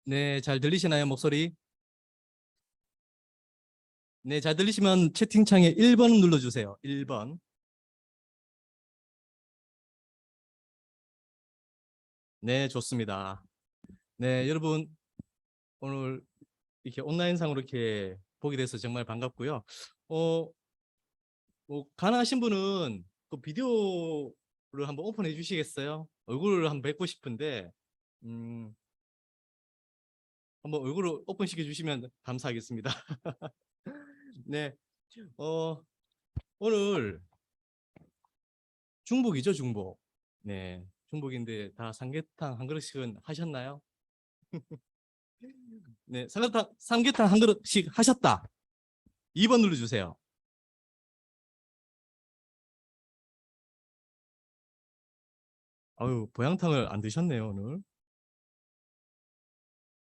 네, 잘 들리시나요, 목소리? 네, 잘 들리시면 채팅창에 1번 눌러주세요. 1번. 네, 좋습니다. 네, 여러분, 오늘 이렇게 온라인상으로 이렇게 보게 돼서 정말 반갑고요. 어, 가능하신 분은 그 비디오를 한번 오픈해 주시겠어요? 얼굴을 한번 뵙고 싶은데, 음, 한번 얼굴을 오픈시켜 주시면 감사하겠습니다. 네, 어, 오늘 중복이죠, 중복. 네, 중복인데 다 삼계탕 한 그릇씩은 하셨나요? 네, 삼계탕 한 그릇씩 하셨다. 2번 눌러주세요. 아유, 보양탕을 안 드셨네요, 오늘.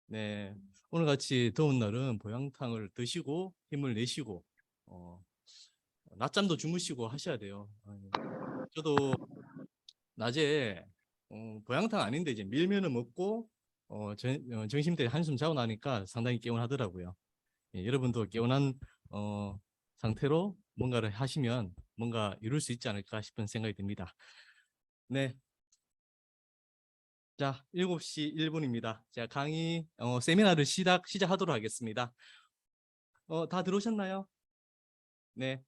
네, 오늘 같이 더운 날은 보양탕을 드시고 힘을 내시고 낮잠도 주무시고 하셔야 돼요. 아유, 저도 낮에 보양탕 아닌데 이제 밀면을 먹고 점심 때 한숨 자고 나니까 상당히 개운하더라고요. 예, 여러분도 개운한 상태로 뭔가를 하시면 뭔가 이룰 수 있지 않을까 싶은 생각이 듭니다. 네, 자, 7시 1분입니다. 자, 강의 세미나를 시작하도록 하겠습니다. 다 들어오셨나요? 네.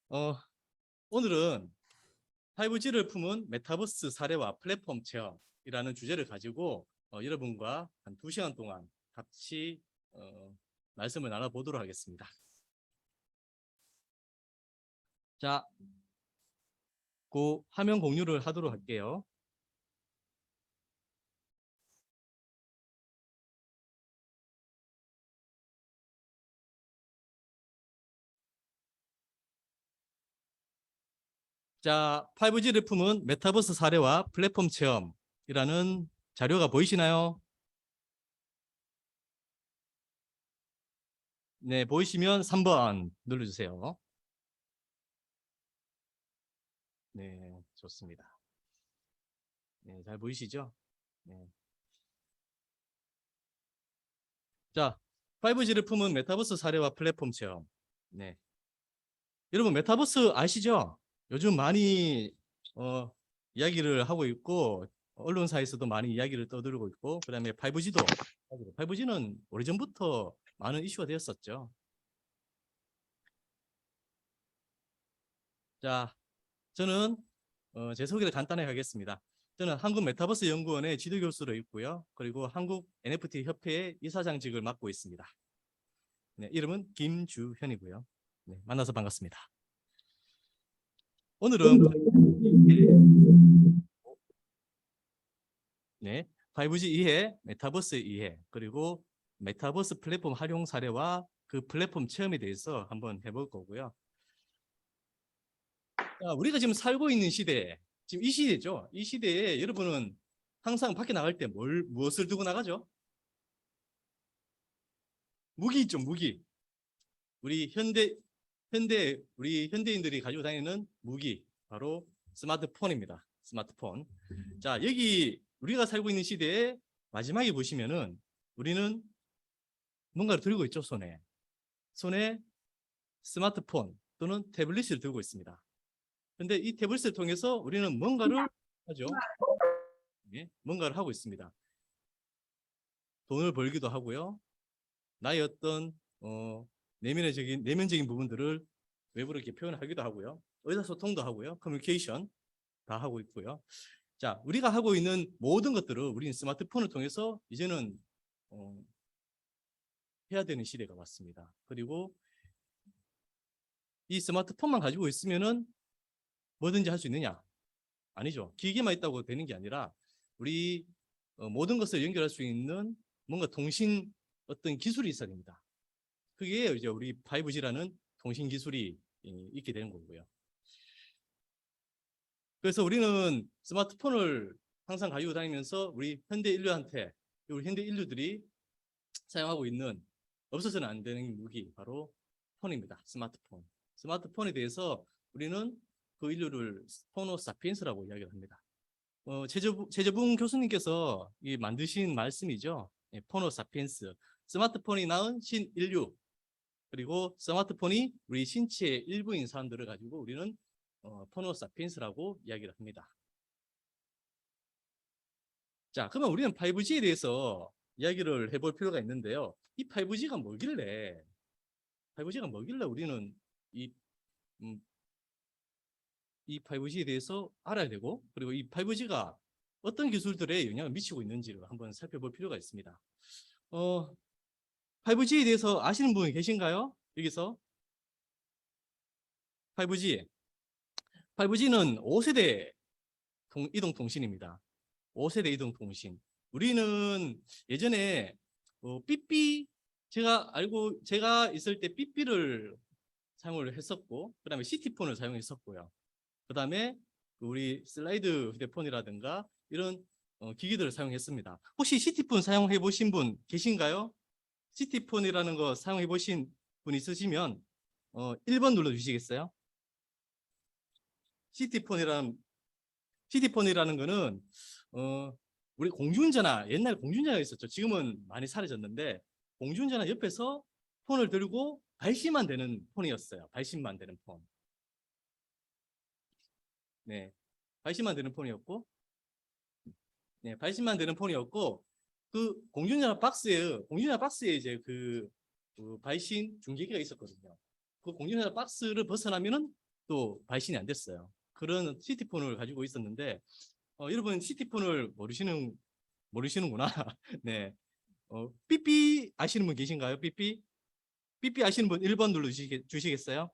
어, 오늘은 5G를 품은 메타버스 사례와 플랫폼 체험이라는 주제를 가지고 여러분과 한 2시간 동안 같이 말씀을 나눠보도록 하겠습니다. 자, 그 화면 공유를 하도록 할게요. 자, 5G를 품은 메타버스 사례와 플랫폼 체험이라는 자료가 보이시나요? 네, 보이시면 3번 눌러주세요. 네, 좋습니다. 네, 잘 보이시죠? 네. 자, 5G를 품은 메타버스 사례와 플랫폼 체험. 네. 여러분, 메타버스 아시죠? 요즘 많이 이야기를 하고 있고, 언론사에서도 많이 이야기를 떠들고 있고, 그다음에 5G는 오래전부터 많은 이슈가 되었었죠. 자, 저는 제 소개를 간단하게 하겠습니다. 저는 한국 메타버스 연구원의 지도교수로 있고요. 그리고 한국 NFT 협회의 이사장직을 맡고 있습니다. 네, 이름은 김주현이고요. 네, 만나서 반갑습니다. 오늘은 네, 5G 이해, 메타버스 이해, 그리고 메타버스 플랫폼 활용 사례와 그 플랫폼 체험에 대해서 한번 해볼 거고요. 자, 우리가 지금 살고 있는 시대에, 지금 이 시대죠. 이 시대에 여러분은 항상 밖에 나갈 때 무엇을 두고 나가죠? 무기 있죠, 무기. 우리 현대인들이 가지고 다니는 무기, 바로 스마트폰입니다. 스마트폰. 자, 여기 우리가 살고 있는 시대에 마지막에 보시면은 우리는 뭔가를 들고 있죠, 손에. 손에 스마트폰 또는 태블릿을 들고 있습니다. 근데 이 태블릿을 통해서 우리는 뭔가를 하죠. 예, 뭔가를 하고 있습니다. 돈을 벌기도 하고요. 나의 어떤 내면적인 부분들을 외부로 이렇게 표현하기도 하고요. 의사소통도 하고요. 커뮤니케이션 다 하고 있고요. 자, 우리가 하고 있는 모든 것들을 우리는 스마트폰을 통해서 이제는 어, 해야 되는 시대가 왔습니다. 그리고 이 스마트폰만 가지고 있으면은 뭐든지 할 수 있느냐? 아니죠. 기계만 있다고 되는 게 아니라 우리 모든 것을 연결할 수 있는 뭔가 통신 어떤 기술이 있어야 됩니다. 그게 이제 우리 5G라는 통신 기술이 있게 되는 거고요. 그래서 우리는 스마트폰을 항상 가지고 다니면서 우리 현대 인류들이 사용하고 있는 없어서는 안 되는 무기, 바로 폰입니다. 스마트폰. 스마트폰에 대해서 우리는 그 인류를 호모 사피엔스라고 이야기를 합니다. 최재붕 교수님께서 만드신 말씀이죠. 포노 사피엔스. 스마트폰이 낳은 신인류. 그리고 스마트폰이 우리 신체의 일부인 사람들을 가지고 우리는 포노 사피엔스라고 이야기를 합니다. 자, 그러면 우리는 5G에 대해서 이야기를 해볼 필요가 있는데요. 이 5G가 뭐길래 우리는 이, 음, 이 5G에 대해서 알아야 되고, 그리고 이 5G가 어떤 기술들에 영향을 미치고 있는지를 한번 살펴볼 필요가 있습니다. 5G에 대해서 아시는 분이 계신가요? 여기서 5G. 5G는 5세대 이동통신입니다. 5세대 이동통신. 우리는 예전에 삐삐, 제가 있을 때 삐삐를 사용을 했었고, 그 다음에 시티폰을 사용했었고요. 그 다음에 우리 슬라이드 휴대폰이라든가 이런 기기들을 사용했습니다. 혹시 시티폰 사용해 보신 분 계신가요? 시티폰이라는 거 사용해 보신 분 있으시면 1번 눌러주시겠어요? 시티폰이라는 거는 우리 공중전화, 옛날 공중전화가 있었죠. 지금은 많이 사라졌는데 공중전화 옆에서 폰을 들고 발신만 되는 폰이었어요. 발신만 되는 폰. 네, 발신만 되는 폰이었고, 네, 발신만 되는 폰이었고, 그 공중전화 박스에 이제 그 발신 중계기가 있었거든요. 그 공중전화 박스를 벗어나면은 또 발신이 안 됐어요. 그런 시티폰을 가지고 있었는데, 여러분 시티폰을 모르시는구나. 네, 삐삐 아시는 분 계신가요? 삐삐? 삐삐 아시는 분 1번 주시겠어요?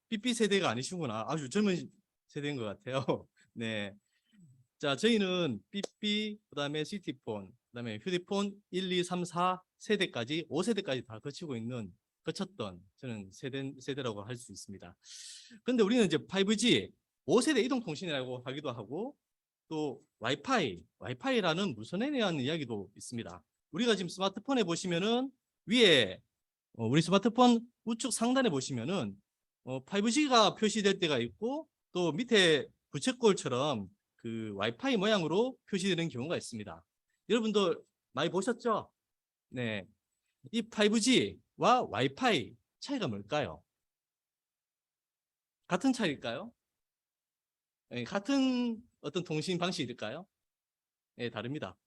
삐삐 세대가 아니시구나. 아주 젊은 세대인 것 같아요. 네. 자, 저희는 삐삐, 그 다음에 시티폰, 그 다음에 휴대폰 1, 2, 3, 4 세대까지, 5세대까지 다 거쳤던 저는 세대라고 할 수 있습니다. 근데 우리는 이제 5G, 5세대 이동통신이라고 하기도 하고, 또 와이파이라는 무선에 대한 이야기도 있습니다. 우리가 지금 스마트폰에 보시면은 위에 우리 스마트폰 우측 상단에 보시면은 5G가 표시될 때가 있고 또 밑에 부채꼴처럼 그 와이파이 모양으로 표시되는 경우가 있습니다. 여러분들 많이 보셨죠? 네. 이 5G와 와이파이 차이가 뭘까요? 같은 차이일까요? 네, 같은 어떤 통신 방식일까요? 네, 다릅니다.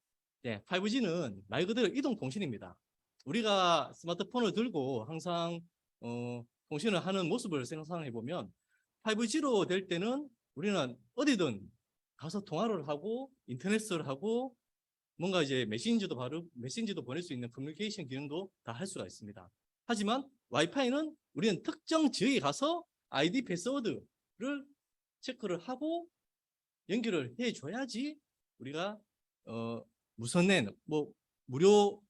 네, 5G는 말 그대로 이동 통신입니다. 우리가 스마트폰을 들고 항상 통신을 하는 모습을 상상해 보면 5G로 될 때는 우리는 어디든 가서 통화를 하고 인터넷을 하고 뭔가 이제 메신저도 보낼 수 있는 커뮤니케이션 기능도 다 할 수가 있습니다. 하지만 와이파이는 우리는 특정 지역에 가서 아이디 패스워드를 체크를 하고 연결을 해줘야지 우리가 무선랜, 뭐 무료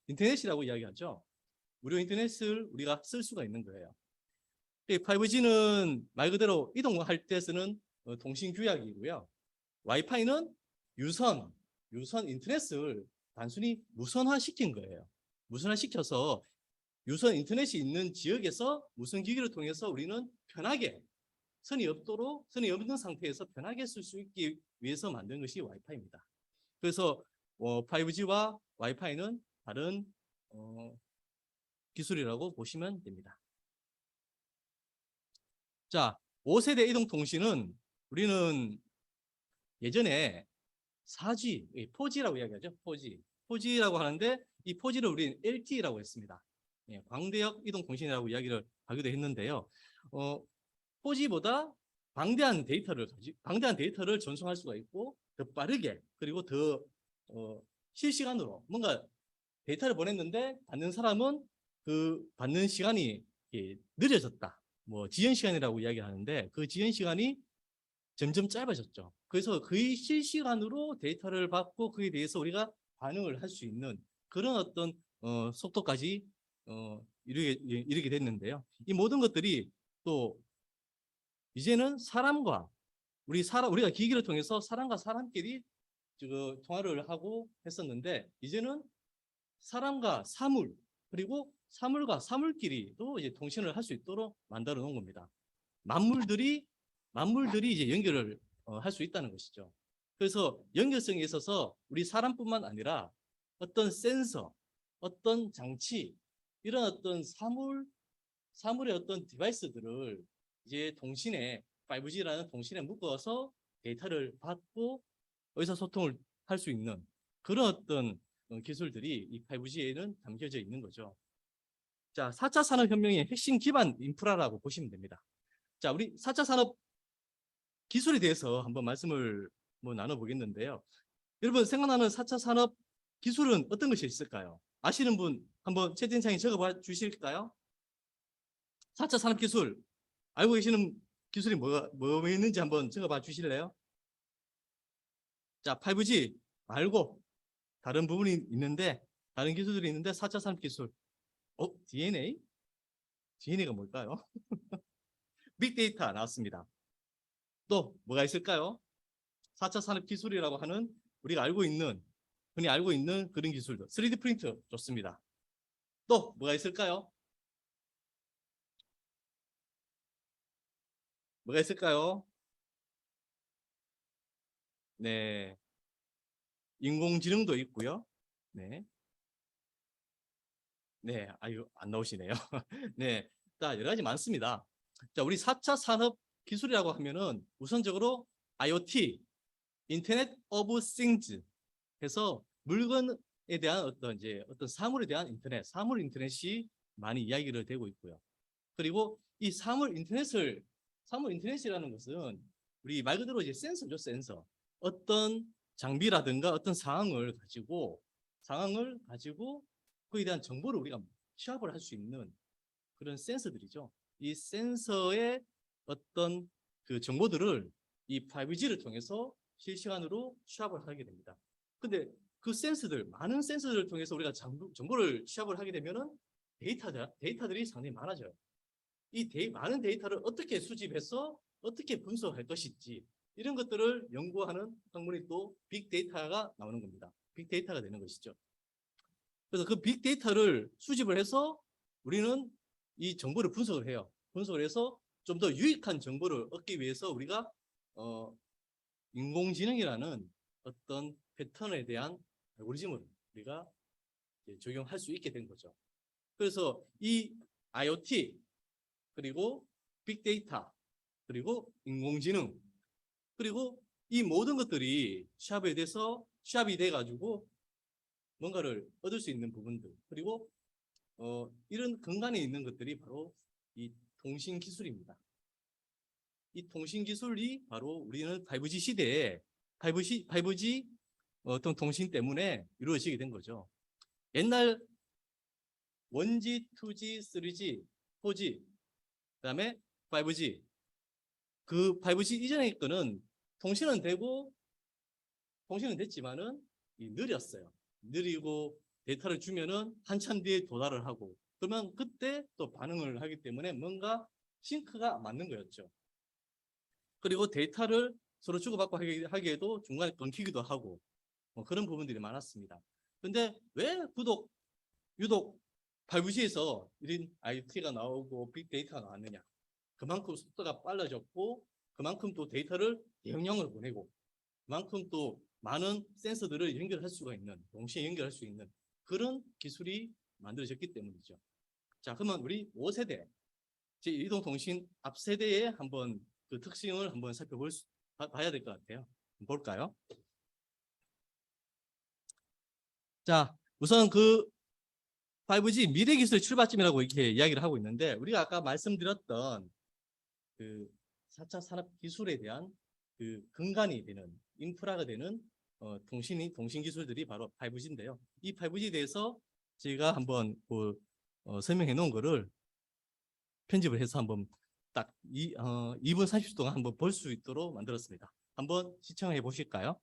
인터넷이라고 이야기하죠. 무료 인터넷을 우리가 쓸 수가 있는 거예요. 5G는 말 그대로 이동할 때 쓰는 통신 규약이고요. 와이파이는 유선 인터넷을 단순히 무선화시킨 거예요. 무선화시켜서 유선 인터넷이 있는 지역에서 무선 기기를 통해서 우리는 편하게 선이 없는 상태에서 편하게 쓸 수 있기 위해서 만든 것이 와이파이입니다. 그래서 5G와 와이파이는 다른 기술이라고 보시면 됩니다. 자, 5세대 이동통신은 우리는 예전에 4G, 4G라고 이야기하죠. 4G라고 하는데 이 4G를 우리는 LTE라고 했습니다. 예, 광대역 이동통신이라고 이야기를 하기도 했는데요. 4G보다 방대한 데이터를 전송할 수가 있고 더 빠르게 그리고 더 실시간으로 뭔가 데이터를 보냈는데 받는 사람은 그 받는 시간이 느려졌다. 뭐 지연 시간이라고 이야기하는데 그 지연 시간이 점점 짧아졌죠. 그래서 거의 실시간으로 데이터를 받고 그에 대해서 우리가 반응을 할 수 있는 그런 어떤 속도까지 이르게 됐는데요. 이 모든 것들이 또 이제는 우리가 기기를 통해서 사람과 사람끼리 통화를 하고 했었는데 이제는 사람과 사물 그리고 사물과 사물끼리도 이제 통신을 할 수 있도록 만들어 놓은 겁니다. 만물들이 이제 연결을 할 수 있다는 것이죠. 그래서 연결성에 있어서 우리 사람뿐만 아니라 어떤 센서, 어떤 장치, 이런 어떤 사물의 어떤 디바이스들을 이제 통신에 5G라는 통신에 묶어서 데이터를 받고 의사소통을 할 수 있는 그런 어떤 기술들이 이 5G에는 담겨져 있는 거죠. 자, 4차 산업혁명의 핵심 기반 인프라라고 보시면 됩니다. 자, 우리 4차 산업 기술에 대해서 한번 말씀을 나눠보겠는데요. 여러분 생각나는 4차 산업 기술은 어떤 것이 있을까요? 아시는 분 한번 채팅창에 적어봐 주실까요? 4차 산업 기술 알고 계시는 기술이 뭐가 있는지 한번 적어봐 주실래요? 자, 5G 말고 다른 부분이 있는데, 다른 기술들이 있는데 4차 산업 기술. DNA? DNA가 뭘까요? 빅데이터 나왔습니다. 또 뭐가 있을까요? 4차 산업 기술이라고 하는 우리가 흔히 알고 있는 그런 기술들. 3D 프린터 좋습니다. 또 뭐가 있을까요? 뭐가 있을까요? 네. 인공지능도 있고요. 네. 네. 아유, 안 나오시네요. 네. 자, 여러 가지 많습니다. 자, 우리 4차 산업 기술이라고 하면은 우선적으로 IoT, 인터넷 오브 싱즈 해서 물건에 대한 어떤 사물에 대한 인터넷, 사물 인터넷이 많이 이야기를 되고 있고요. 그리고 이 사물 인터넷이라는 것은 우리 말 그대로 이제 센서죠, 센서. 어떤 장비라든가 어떤 상황을 가지고 그에 대한 정보를 우리가 취합을 할 수 있는 그런 센서들이죠. 이 센서의 어떤 그 정보들을 이 5G를 통해서 실시간으로 취합을 하게 됩니다. 근데 그 많은 센서들을 통해서 우리가 정보를 취합을 하게 되면은 데이터들이 상당히 많아져요. 많은 데이터를 어떻게 수집해서 어떻게 분석할 것인지 이런 것들을 연구하는 학문이 또 빅데이터가 나오는 겁니다. 빅데이터가 되는 것이죠. 그래서 그 빅데이터를 수집을 해서 우리는 이 정보를 분석을 해요. 분석을 해서 좀 더 유익한 정보를 얻기 위해서 우리가 인공지능이라는 어떤 패턴에 대한 알고리즘을 우리가 적용할 수 있게 된 거죠. 그래서 이 IoT 그리고 빅데이터 그리고 인공지능 그리고 이 모든 것들이 취합이 돼가지고 뭔가를 얻을 수 있는 부분들 그리고 이런 근간에 있는 것들이 바로 이 통신 기술입니다. 이 통신 기술이 바로 우리는 5G 시대에 5G 어떤 통신 때문에 이루어지게 된 거죠. 옛날 1G, 2G, 3G, 4G, 그다음에 5G. 그 5G 이전의 거는 통신은 됐지만은 느렸어요. 느리고 데이터를 주면은 한참 뒤에 도달을 하고 그러면 그때 또 반응을 하기 때문에 뭔가 싱크가 맞는 거였죠. 그리고 데이터를 서로 주고받고 하기에도 중간에 끊기기도 하고 그런 부분들이 많았습니다. 근데 왜 유독 5G에서 이런 IoT가 나오고 빅데이터가 나왔느냐? 그만큼 속도가 빨라졌고 그만큼 또 데이터를 대용량으로 보내고 그만큼 또 많은 센서들을 연결할 수가 있는, 동시에 연결할 수 있는 그런 기술이 만들어졌기 때문이죠. 자, 그러면 우리 5세대 제2동통신 앞세대의 한번 그 특징을 한번 봐야 될 것 같아요. 볼까요? 자, 우선 그 5G 미래 기술 출발점이라고 이렇게 이야기를 하고 있는데 우리가 아까 말씀드렸던 그 4차 산업 기술에 대한 그 근간이 되는 인프라가 되는 통신 기술들이 바로 5G인데요. 이 5G에 대해서 제가 한번 설명해 놓은 거를 편집을 해서 한번 딱 2분 30초 동안 한번 볼 수 있도록 만들었습니다. 한번 시청해 보실까요?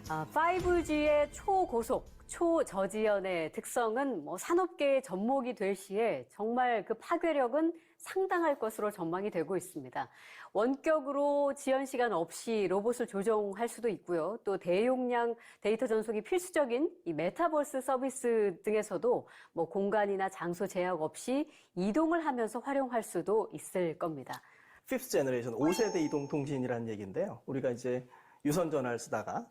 아, 5G의 초고속, 초저지연의 특성은 뭐 산업계의 접목이 될 시에 정말 그 파괴력은 상당할 것으로 전망이 되고 있습니다. 원격으로 지연 시간 없이 로봇을 조종할 수도 있고요. 또 대용량 데이터 전송이 필수적인 이 메타버스 서비스 등에서도 뭐 공간이나 장소 제약 없이 이동을 하면서 활용할 수도 있을 겁니다. 피프스 제너레이션 5세대 이동통신이라는 얘기인데요. 우리가 이제 유선 전화를 쓰다가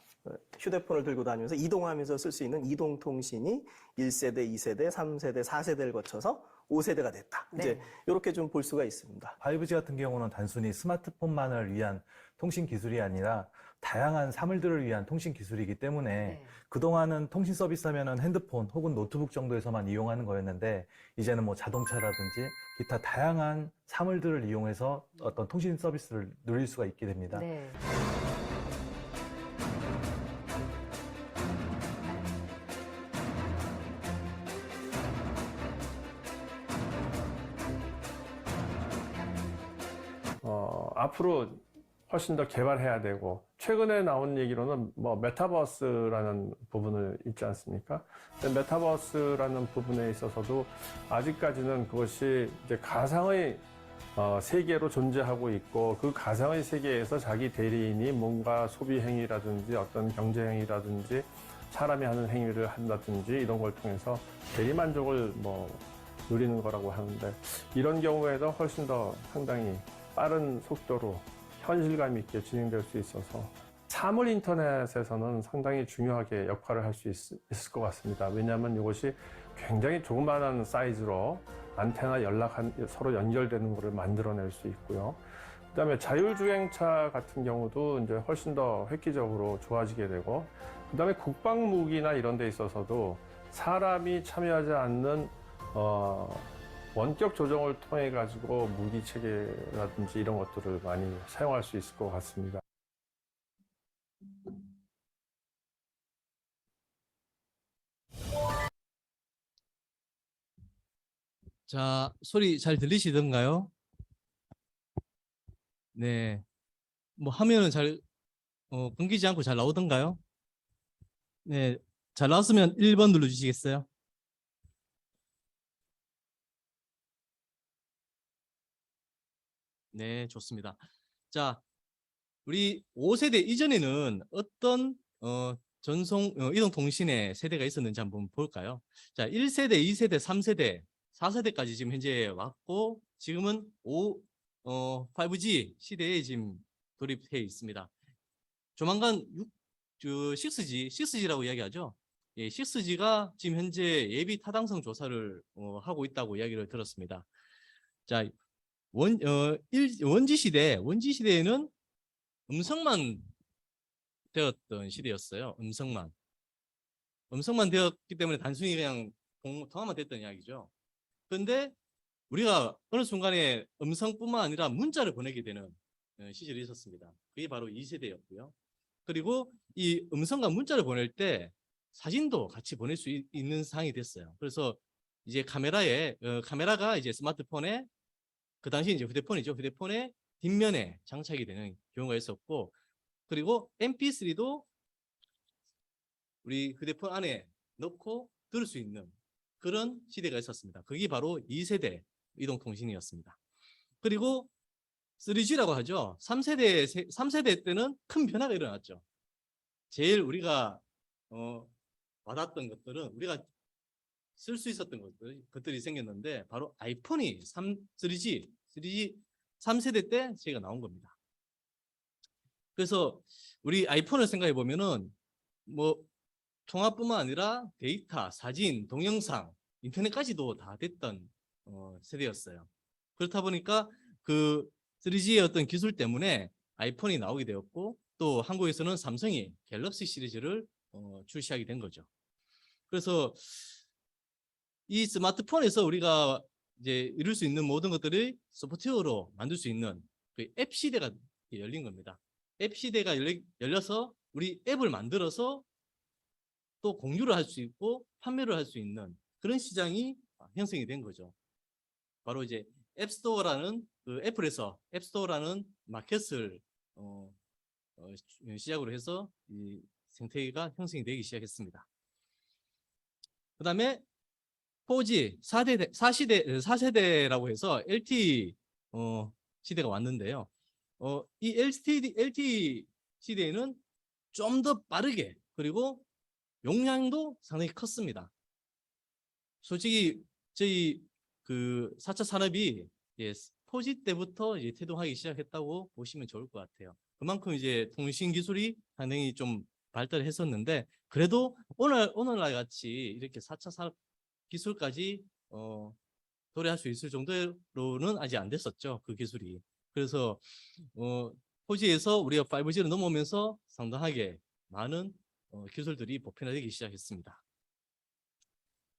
휴대폰을 들고 다니면서 이동하면서 쓸 수 있는 이동통신이 1세대, 2세대, 3세대, 4세대를 거쳐서 5세대가 됐다. 네. 이제 이렇게 좀 볼 수가 있습니다. 5G 같은 경우는 단순히 스마트폰만을 위한 통신 기술이 아니라 다양한 사물들을 위한 통신 기술이기 때문에 네. 그동안은 통신 서비스 하면은 핸드폰 혹은 노트북 정도에서만 이용하는 거였는데 이제는 뭐 자동차라든지 기타 다양한 사물들을 이용해서 어떤 통신 서비스를 누릴 수가 있게 됩니다. 네. 앞으로 훨씬 더 개발해야 되고, 최근에 나온 얘기로는 뭐 메타버스라는 부분을 있지 않습니까? 근데 메타버스라는 부분에 있어서도 아직까지는 그것이 이제 가상의 세계로 존재하고 있고, 그 가상의 세계에서 자기 대리인이 뭔가 소비 행위라든지 어떤 경제 행위라든지 사람이 하는 행위를 한다든지 이런 걸 통해서 대리만족을 뭐 누리는 거라고 하는데, 이런 경우에도 훨씬 더 상당히 빠른 속도로 현실감 있게 진행될 수 있어서 사물 인터넷에서는 상당히 중요하게 역할을 할 수 있을 것 같습니다. 왜냐하면 이것이 굉장히 조그마한 사이즈로 안테나 서로 연결되는 것을 만들어낼 수 있고요. 그다음에 자율주행차 같은 경우도 이제 훨씬 더 획기적으로 좋아지게 되고, 그다음에 국방무기나 이런 데 있어서도 사람이 참여하지 않는 원격 조정을 통해 가지고 무기 체계라든지 이런 것들을 많이 사용할 수 있을 것 같습니다. 자, 소리 잘 들리시던가요? 네. 뭐 화면은 잘 끊기지 않고 잘 나오던가요? 네. 잘 나왔으면 1번 눌러주시겠어요? 네, 좋습니다. 자, 우리 5세대 이전에는 어떤 이동통신의 세대가 있었는지 한번 볼까요? 자, 1세대, 2세대, 3세대, 4세대까지 지금 현재 왔고, 지금은 5G 시대에 지금 돌입해 있습니다. 조만간 6G라고 이야기하죠. 예, 6G가 지금 현재 예비 타당성 조사를 하고 있다고 이야기를 들었습니다. 자, 원지 시대에는 음성만 되었던 시대였어요. 음성만 되었기 때문에 단순히 그냥 통화만 됐던 이야기죠. 그런데 우리가 어느 순간에 음성뿐만 아니라 문자를 보내게 되는 시절이 있었습니다. 그게 바로 2세대였고요. 그리고 이 음성과 문자를 보낼 때 사진도 같이 보낼 수 있는 상황이 됐어요. 그래서 이제 카메라가 이제 스마트폰에, 그 당시 이제 휴대폰이죠. 휴대폰의 뒷면에 장착이 되는 경우가 있었고, 그리고 MP3도 우리 휴대폰 안에 넣고 들을 수 있는 그런 시대가 있었습니다. 그게 바로 2세대 이동통신이었습니다. 그리고 3G라고 하죠. 3세대 때는 큰 변화가 일어났죠. 제일 우리가 와닿았던 것들은, 우리가 쓸 수 있었던 것들이 생겼는데, 바로 아이폰이 3G 3세대 때 저희가 나온 겁니다. 그래서 우리 아이폰을 생각해 보면은 뭐 통화뿐만 아니라 데이터, 사진, 동영상, 인터넷까지도 다 됐던 세대였어요. 그렇다 보니까 그 3G의 어떤 기술 때문에 아이폰이 나오게 되었고, 또 한국에서는 삼성이 갤럭시 시리즈를 출시하게 된 거죠. 그래서 이 스마트폰에서 우리가 이제 이룰 수 있는 모든 것들을 소프트웨어로 만들 수 있는 그 앱 시대가 열린 겁니다. 앱 시대가 열려서 우리 앱을 만들어서 또 공유를 할 수 있고 판매를 할 수 있는 그런 시장이 형성이 된 거죠. 바로 이제 앱스토어라는, 그 애플에서 앱스토어라는 마켓을 시작으로 해서 이 생태계가 형성이 되기 시작했습니다. 그다음에 4G 4세대라고 해서 LTE 시대가 왔는데요. 이 LTE 시대에는 좀 더 빠르게 그리고 용량도 상당히 컸습니다. 솔직히 저희 그 4차 산업이 4G 때부터 이제 태동하기 시작했다고 보시면 좋을 것 같아요. 그만큼 이제 통신 기술이 상당히 좀 발달을 했었는데 그래도 오늘날 같이 이렇게 4차 산업 기술까지 도래할 수 있을 정도로는 아직 안 됐었죠. 그 기술이. 그래서 4G에서 우리가 5G로 넘어오면서 상당하게 많은 기술들이 보편화되기 시작했습니다.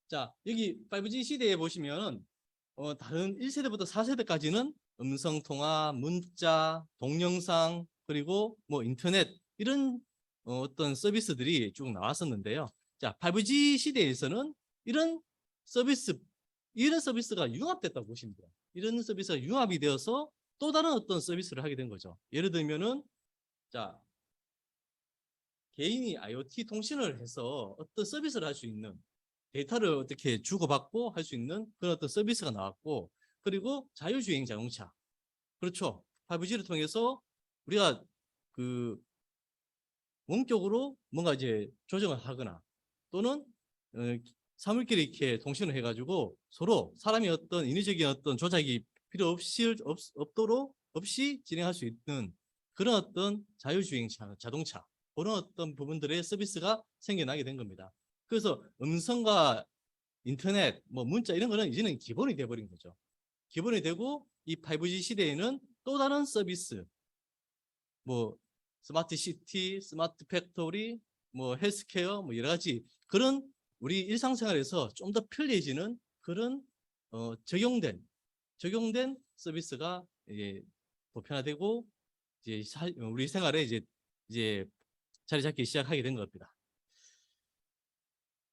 자, 여기 5G 시대에 보시면 다른 1세대부터 4세대까지는 음성통화, 문자, 동영상, 그리고 뭐 인터넷 이런 어떤 서비스들이 쭉 나왔었는데요. 자, 5G 시대에서는 이런 서비스가 융합됐다고 보시면 돼요. 이런 서비스가 융합이 되어서 또 다른 어떤 서비스를 하게 된 거죠. 예를 들면은 자, 개인이 IoT 통신을 해서 어떤 서비스를 할 수 있는 데이터를 어떻게 주고받고 할 수 있는 그런 어떤 서비스가 나왔고 그리고 자율주행 자동차. 그렇죠. 5G를 통해서 우리가 그 원격으로 뭔가 이제 조정을 하거나 또는 사물끼리 이렇게 통신을 해가지고 서로 사람이 어떤 인위적인 어떤 조작이 필요 없이 진행할 수 있는 그런 어떤 자율주행 자동차 그런 어떤 부분들의 서비스가 생겨나게 된 겁니다. 그래서 음성과 인터넷, 뭐 문자 이런 거는 이제는 기본이 돼버린 거죠. 기본이 되고 이 5G 시대에는 또 다른 서비스, 뭐 스마트 시티, 스마트 팩토리, 뭐 헬스케어, 뭐 여러 가지 그런 우리 일상생활에서 좀 더 편리해지는 그런 적용된 서비스가 이제 보편화되고 이제 우리 생활에 이제 자리 잡기 시작하게 된 겁니다.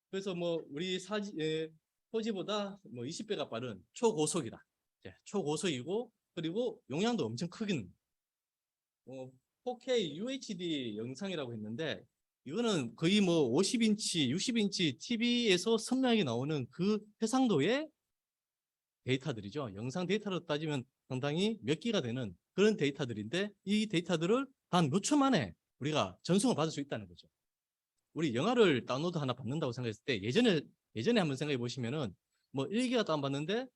그래서 뭐 우리 4G보다 뭐 20배가 빠른 초고속이다. 초고속이고 그리고 용량도 엄청 크긴 4K UHD 영상이라고 했는데 이거는 거의 뭐 50인치, 60인치 TV에서 선명하게 나오는 그 해상도의 데이터들이죠. 영상 데이터로 따지면 상당히 몇 기가 되는 그런 데이터들인데 이 데이터들을 단 몇 초 만에 우리가 전송을 받을 수 있다는 거죠. 우리 영화를 다운로드 하나 받는다고 생각했을 때 예전에 한번 생각해 보시면은 뭐 1기가 다운받는데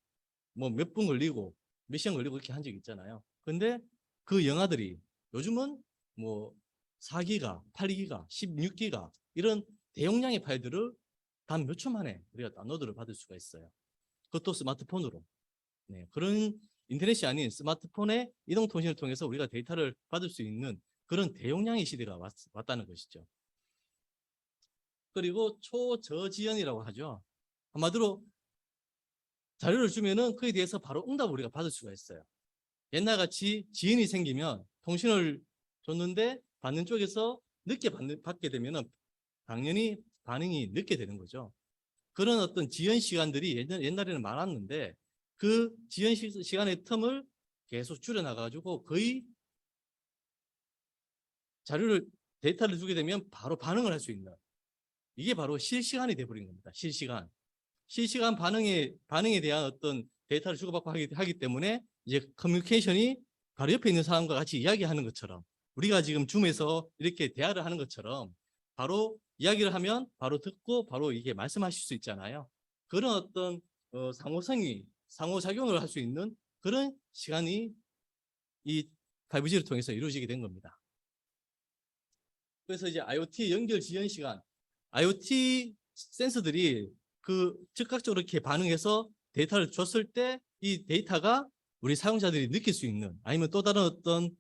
뭐 몇 분 걸리고 몇 시간 걸리고 이렇게 한 적이 있잖아요. 근데 그 영화들이 요즘은 뭐 4기가, 8기가, 16기가 이런 대용량의 파일들을 단 몇 초 만에 우리가 다운로드를 받을 수가 있어요. 그것도 스마트폰으로. 네, 그런 인터넷이 아닌 스마트폰의 이동통신을 통해서 우리가 데이터를 받을 수 있는 그런 대용량의 시대가 왔다는 것이죠. 그리고 초저지연이라고 하죠. 한마디로 자료를 주면은 그에 대해서 바로 응답을 우리가 받을 수가 있어요. 옛날같이 지연이 생기면 통신을 줬는데 받는 쪽에서 늦게 받게 되면은 당연히 반응이 늦게 되는 거죠. 그런 어떤 지연 시간들이 옛날에는 많았는데 그 지연 시간의 틈을 계속 줄여나가지고 거의 데이터를 주게 되면 바로 반응을 할 수 있는 이게 바로 실시간이 돼버린 겁니다. 실시간 반응에 대한 어떤 데이터를 주고받고 하기 때문에 이제 커뮤니케이션이 바로 옆에 있는 사람과 같이 이야기하는 것처럼 우리가 지금 줌에서 이렇게 대화를 하는 것처럼 바로 이야기를 하면 바로 듣고 바로 이게 말씀하실 수 있잖아요. 그런 어떤 상호작용을 할 수 있는 그런 시간이 이 5G를 통해서 이루어지게 된 겁니다. 그래서 이제 IoT 연결 지연 시간, IoT 센서들이 그 즉각적으로 이렇게 반응해서 데이터를 줬을 때 이 데이터가 우리 사용자들이 느낄 수 있는 아니면 또 다른 어떤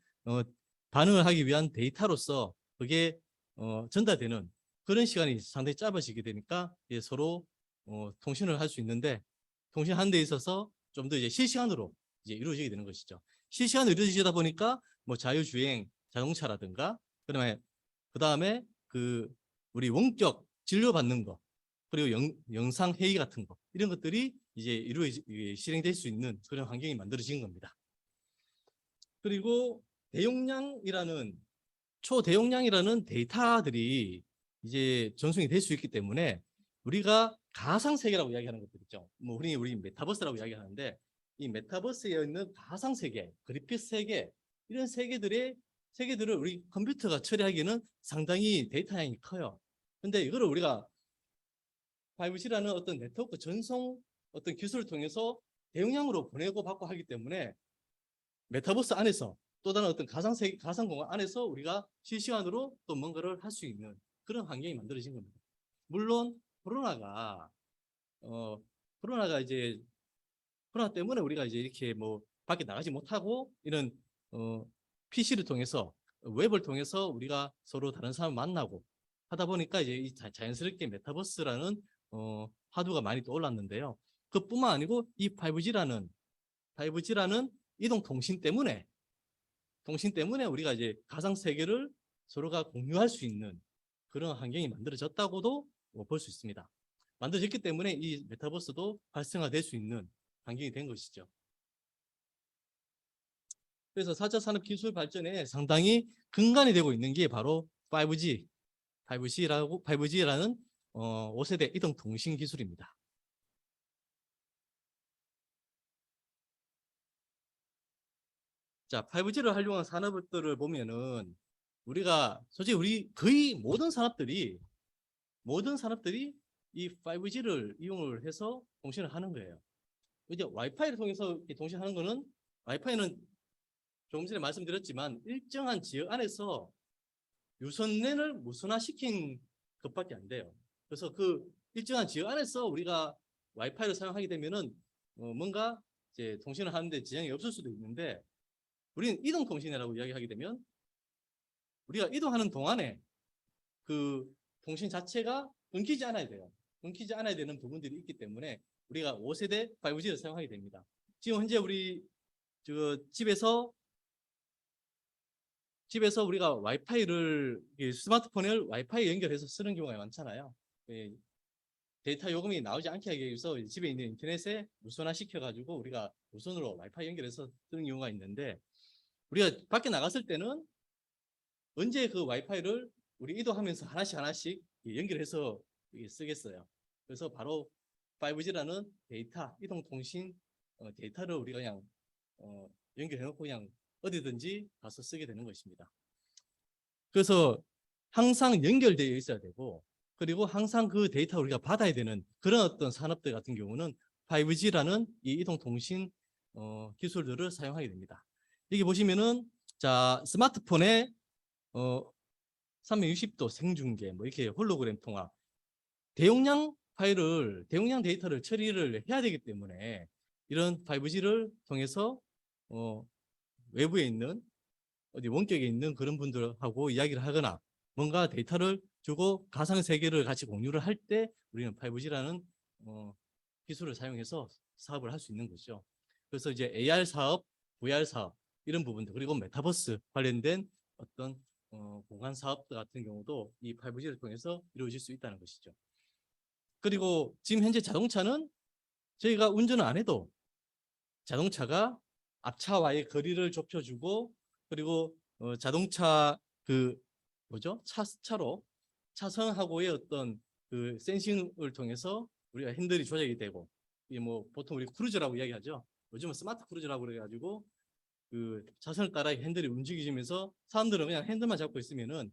반응을 하기 위한 데이터로서 그게 전달되는 그런 시간이 상당히 짧아지게 되니까 서로 통신을 할 수 있는데 통신하는 데 있어서 좀 더 이제 실시간으로 이제 이루어지게 되는 것이죠. 실시간으로 이루어지다 보니까 뭐 자율주행 자동차라든가 그다음에 그 우리 원격 진료받는 거 그리고 영상 회의 같은 거 이런 것들이 이제 실행될 수 있는 그런 환경이 만들어진 겁니다. 그리고 초대용량이라는 데이터들이 이제 전송이 될 수 있기 때문에 우리가 가상 세계라고 이야기하는 것들 있죠. 뭐 우리 메타버스라고 이야기하는데 이 메타버스에 있는 가상 세계, 그래픽 세계 이런 세계들을 우리 컴퓨터가 처리하기에는 상당히 데이터 양이 커요. 근데 이거를 우리가 5G라는 어떤 네트워크 전송 어떤 기술을 통해서 대용량으로 보내고 받고 하기 때문에 메타버스 안에서 또 다른 어떤 가상 공간 안에서 우리가 실시간으로 또 뭔가를 할 수 있는 그런 환경이 만들어진 겁니다. 물론 코로나가 이제 코로나 때문에 우리가 이제 이렇게 뭐 밖에 나가지 못하고 이런 PC를 통해서 웹을 통해서 우리가 서로 다른 사람 만나고 하다 보니까 이제 이 자연스럽게 메타버스라는 화두가 많이 떠올랐는데요. 그뿐만 아니고 이 5G라는 이동 통신 때문에 우리가 이제 가상 세계를 서로가 공유할 수 있는 그런 환경이 만들어졌다고도 볼 수 있습니다. 만들어졌기 때문에 이 메타버스도 활성화될 수 있는 환경이 된 것이죠. 그래서 4차 산업 기술 발전에 상당히 근간이 되고 있는 게 바로 5G라는 5세대 이동 통신 기술입니다. 자, 5G를 활용한 산업들을 보면은 우리가 솔직히 거의 모든 산업들이 이 5G를 이용을 해서 통신을 하는 거예요. 이제 와이파이를 통해서 통신하는 거는 와이파이는 조금 전에 말씀드렸지만 일정한 지역 안에서 유선랜을 무선화시킨 것밖에 안 돼요. 그래서 그 일정한 지역 안에서 우리가 와이파이를 사용하게 되면은 뭔가 이제 통신을 하는데 지장이 없을 수도 있는데 우리는 이동통신이라고 이야기하게 되면 우리가 이동하는 동안에 그 통신 자체가 끊기지 않아야 돼요. 끊기지 않아야 되는 부분들이 있기 때문에 우리가 5세대 5G를 사용하게 됩니다. 지금 현재 우리 집에서 우리가 스마트폰을 와이파이 연결해서 쓰는 경우가 많잖아요. 데이터 요금이 나오지 않게 하기 위해서 집에 있는 인터넷에 무선화 시켜가지고 우리가 무선으로 와이파이 연결해서 쓰는 경우가 있는데 우리가 밖에 나갔을 때는 언제 그 와이파이를 우리 이동하면서 하나씩 연결해서 쓰겠어요. 그래서 바로 5G라는 데이터, 이동통신 데이터를 우리가 그냥 연결해놓고 그냥 어디든지 가서 쓰게 되는 것입니다. 그래서 항상 연결되어 있어야 되고 그리고 항상 그 데이터 우리가 받아야 되는 그런 어떤 산업들 같은 경우는 5G라는 이 이동통신 기술들을 사용하게 됩니다. 여기 보시면은 자 스마트폰에 360도 생중계 뭐 이렇게 홀로그램 통화 대용량 데이터를 처리를 해야 되기 때문에 이런 5G를 통해서 외부에 있는 어디 원격에 있는 그런 분들하고 이야기를 하거나 뭔가 데이터를 주고 가상 세계를 같이 공유를 할 때 우리는 5G라는 기술을 사용해서 사업을 할 수 있는 거죠. 그래서 이제 AR 사업, VR 사업 이런 부분들 그리고 메타버스 관련된 어떤 공간 사업 같은 경우도 이 5G를 통해서 이루어질 수 있다는 것이죠. 그리고 지금 현재 자동차는 저희가 운전을 안 해도 자동차가 앞차와의 거리를 좁혀주고 그리고 자동차 차로 차선하고의 어떤 그 센싱을 통해서 우리가 핸들이 조작이 되고 이게 뭐 보통 우리 크루즈라고 이야기하죠. 요즘은 스마트 크루즈라고 그래가지고 그 차선을 따라 핸들이 움직이면서 사람들은 그냥 핸들만 잡고 있으면은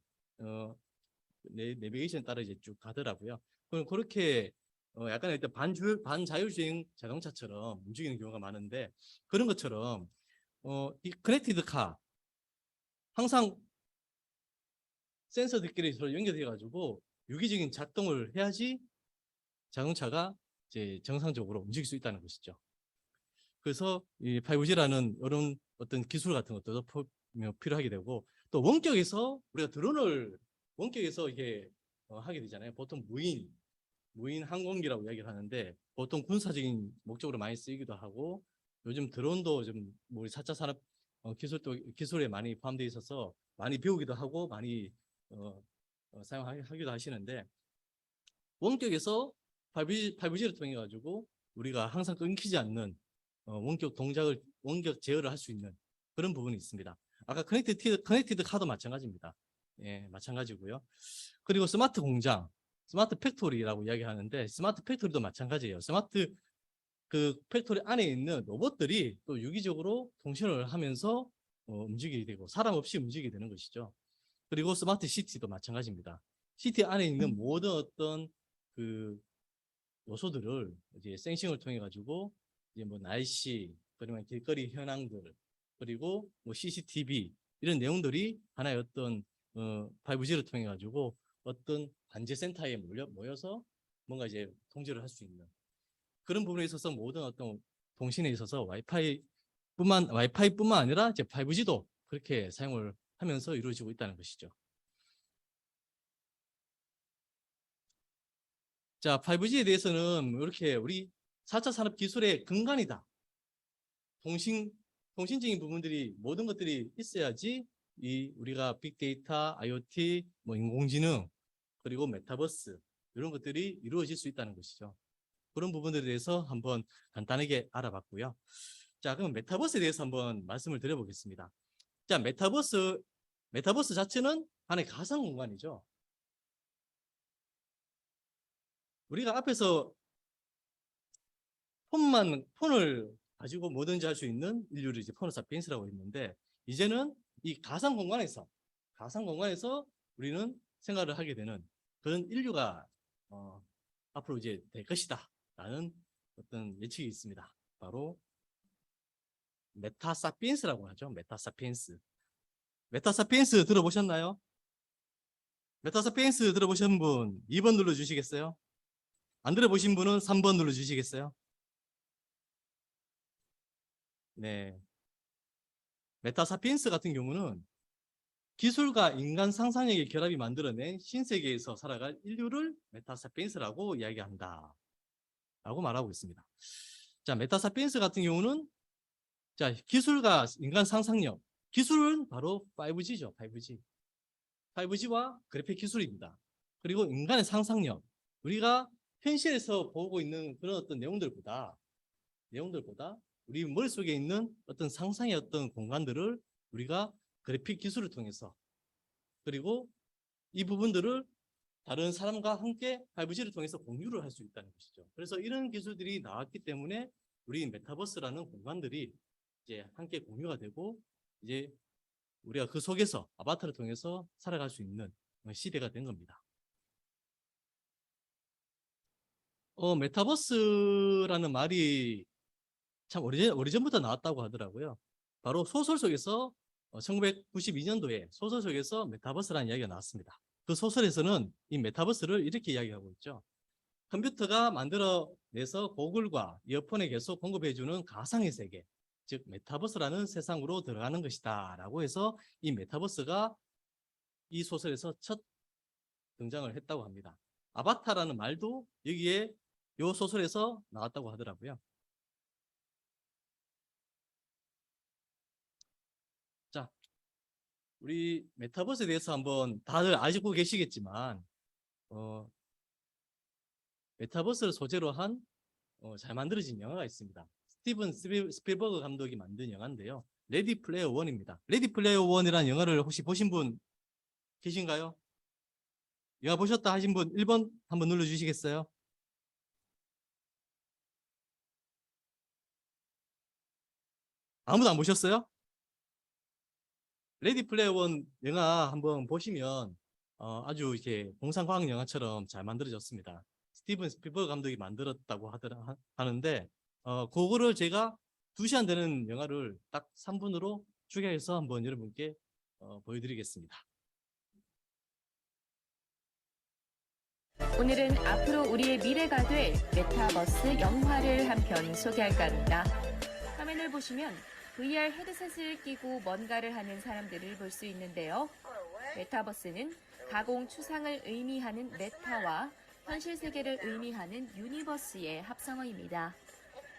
내비게이션 따라 이제 쭉 가더라고요. 그럼 그렇게 약간 일단 반자율주행 자동차처럼 움직이는 경우가 많은데 그런 것처럼 이 커넥티드 카 항상 센서들끼리 서로 연결돼 가지고 유기적인 작동을 해야지 자동차가 이제 정상적으로 움직일 수 있다는 것이죠. 그래서 이 5G라는 이런 어떤 기술 같은 것도 필요하게 되고 또 원격에서 우리가 드론을 원격에서 이게 하게 되잖아요. 보통 무인 항공기라고 이야기를 하는데 보통 군사적인 목적으로 많이 쓰이기도 하고 요즘 드론도 좀 우리 4차 산업 기술에 많이 포함되어 있어서 많이 배우기도 하고 많이 사용하기도 하시는데 원격에서 5G를 통해 가지고 우리가 항상 끊기지 않는 원격 제어를 할 수 있는 그런 부분이 있습니다. 아까 커넥티드 카도 마찬가지입니다. 예, 마찬가지고요. 그리고 스마트 스마트 팩토리라고 이야기하는데 스마트 팩토리도 마찬가지예요. 스마트 그 팩토리 안에 있는 로봇들이 또 유기적으로 통신을 하면서 움직이게 되고 사람 없이 움직이게 되는 것이죠. 그리고 스마트 시티도 마찬가지입니다. 시티 안에 있는 모든 어떤 그 요소들을 이제 센싱을 통해 가지고 이제 뭐 날씨, 그러면 길거리 현황들, 그리고 뭐 CCTV 이런 내용들이 하나의 어떤 5G를 통해 가지고 어떤 관제 센터에 모여서 뭔가 이제 통제를 할 수 있는 그런 부분에 있어서 모든 어떤 통신에 있어서 와이파이뿐만 아니라 이제 5G도 그렇게 사용을 하면서 이루어지고 있다는 것이죠. 자, 5G에 대해서는 이렇게 우리 4차 산업 기술의 근간이다. 통신적인 부분들이 모든 것들이 있어야지 우리가 빅데이터, IoT, 뭐 인공지능, 그리고 메타버스 이런 것들이 이루어질 수 있다는 것이죠. 그런 부분들에 대해서 한번 간단하게 알아봤고요. 자, 그럼 메타버스에 대해서 한번 말씀을 드려보겠습니다. 자, 메타버스 자체는 하나의 가상 공간이죠. 우리가 앞에서 폰을 가지고 뭐든지 할 수 있는 인류를 이제 포노 사피엔스라고 했는데, 이제는 이 가상 공간에서 우리는 생활을 하게 되는 그런 인류가 앞으로 이제 될 것이다 라는 어떤 예측이 있습니다. 바로 메타사피엔스라고 하죠. 메타사피엔스 들어보셨나요? 메타사피엔스 들어보신 분 2번 눌러주시겠어요? 안 들어보신 분은 3번 눌러주시겠어요? 네. 메타사피엔스 같은 경우는 기술과 인간 상상력의 결합이 만들어낸 신세계에서 살아갈 인류를 메타사피엔스라고 이야기한다 라고 말하고 있습니다. 자, 메타사피엔스 같은 경우는 자, 기술과 인간 상상력, 기술은 바로 5G죠. 5G와 그래픽 기술입니다. 그리고 인간의 상상력, 우리가 현실에서 보고 있는 그런 어떤 내용들보다 우리 머릿속에 있는 어떤 상상의 어떤 공간들을 우리가 그래픽 기술을 통해서, 그리고 이 부분들을 다른 사람과 함께 5G를 통해서 공유를 할 수 있다는 것이죠. 그래서 이런 기술들이 나왔기 때문에 우리 메타버스라는 공간들이 이제 함께 공유가 되고, 이제 우리가 그 속에서 아바타를 통해서 살아갈 수 있는 시대가 된 겁니다. 메타버스라는 말이 참 오래전부터 나왔다고 하더라고요. 바로 소설 속에서 1992년도에 소설 속에서 메타버스라는 이야기가 나왔습니다. 그 소설에서는 이 메타버스를 이렇게 이야기하고 있죠. 컴퓨터가 만들어내서 고글과 이어폰에 계속 공급해주는 가상의 세계, 즉 메타버스라는 세상으로 들어가는 것이다 라고 해서 이 메타버스가 이 소설에서 첫 등장을 했다고 합니다. 아바타라는 말도 여기에 이 소설에서 나왔다고 하더라고요. 자, 우리 메타버스에 대해서 한번 다들 알고 계시겠지만 메타버스를 소재로 한 잘 만들어진 영화가 있습니다. 스티븐 스필버그 감독이 만든 영화인데요. 레디 플레이어 1입니다. 레디 플레이어 1이라는 영화를 혹시 보신 분 계신가요? 영화 보셨다 하신 분 1번 한번 눌러주시겠어요? 아무도 안 보셨어요? 레디 플레이어 1 영화 한번 보시면 아주 이렇게 공상과학 영화처럼 잘 만들어졌습니다. 스티븐 스필버그 감독이 만들었다고 하는데 그거를 제가 2시간 되는 영화를 딱 3분으로 추가해서 한번 여러분께 보여드리겠습니다. 오늘은 앞으로 우리의 미래가 될 메타버스 영화를 한 편 소개할까 합니다. 화면을 보시면 VR 헤드셋을 끼고 뭔가를 하는 사람들을 볼 수 있는데요. 메타버스는 가공 추상을 의미하는 메타와 현실 세계를 의미하는 유니버스의 합성어입니다.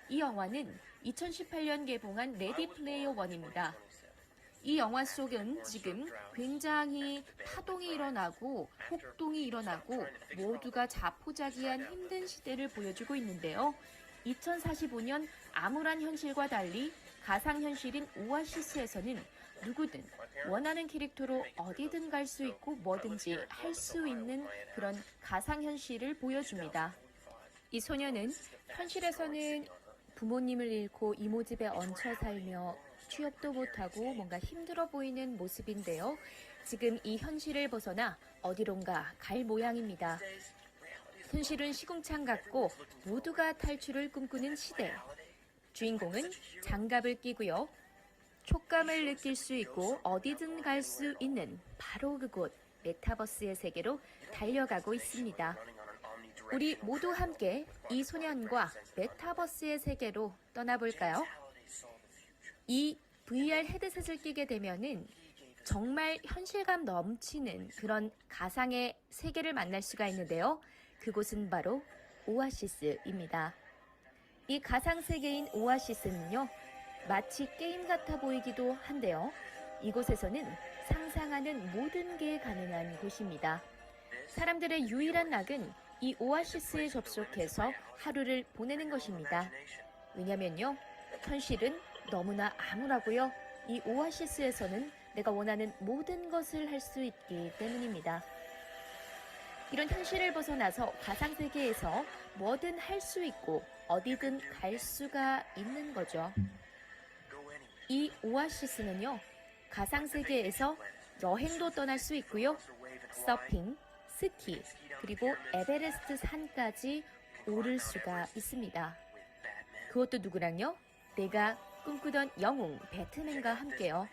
이 영화는 2018년 개봉한 레디 플레이어 1입니다. 이 영화 속은 지금 굉장히 파동이 일어나고 폭동이 일어나고 모두가 자포자기한 힘든 시대를 보여주고 있는데요. 2045년 암울한 현실과 달리 가상현실인 오아시스에서는 누구든 원하는 캐릭터로 어디든 갈 수 있고 뭐든지 할 수 있는 그런 가상현실을 보여줍니다. 이 소녀는 현실에서는 부모님을 잃고 이모집에 얹혀 살며 취업도 못하고 뭔가 힘들어 보이는 모습인데요. 지금 이 현실을 벗어나 어디론가 갈 모양입니다. 현실은 시궁창 같고 모두가 탈출을 꿈꾸는 시대. 주인공은 장갑을 끼고요. 촉감을 느낄 수 있고 어디든 갈 수 있는 바로 그곳 메타버스의 세계로 달려가고 있습니다. 우리 모두 함께 이 소년과 메타버스의 세계로 떠나볼까요? 이 VR 헤드셋을 끼게 되면은 정말 현실감 넘치는 그런 가상의 세계를 만날 수가 있는데요. 그곳은 바로 오아시스입니다. 이 가상 세계인 오아시스는요, 마치 게임 같아 보이기도 한데요. 이곳에서는 상상하는 모든 게 가능한 곳입니다. 사람들의 유일한 낙은 이 오아시스에 접속해서 하루를 보내는 것입니다. 왜냐면요, 현실은 너무나 암울하고요. 이 오아시스에서는 내가 원하는 모든 것을 할 수 있기 때문입니다. 이런 현실을 벗어나서 가상세계에서 뭐든 할 수 있고 어디든 갈 수가 있는 거죠. 이 오아시스는요, 가상세계에서 여행도 떠날 수 있고요. 서핑, 스키, 그리고 에베레스트 산까지 오를 수가 있습니다. 그것도 누구랑요? 내가 꿈꾸던 영웅 배트맨과 함께요.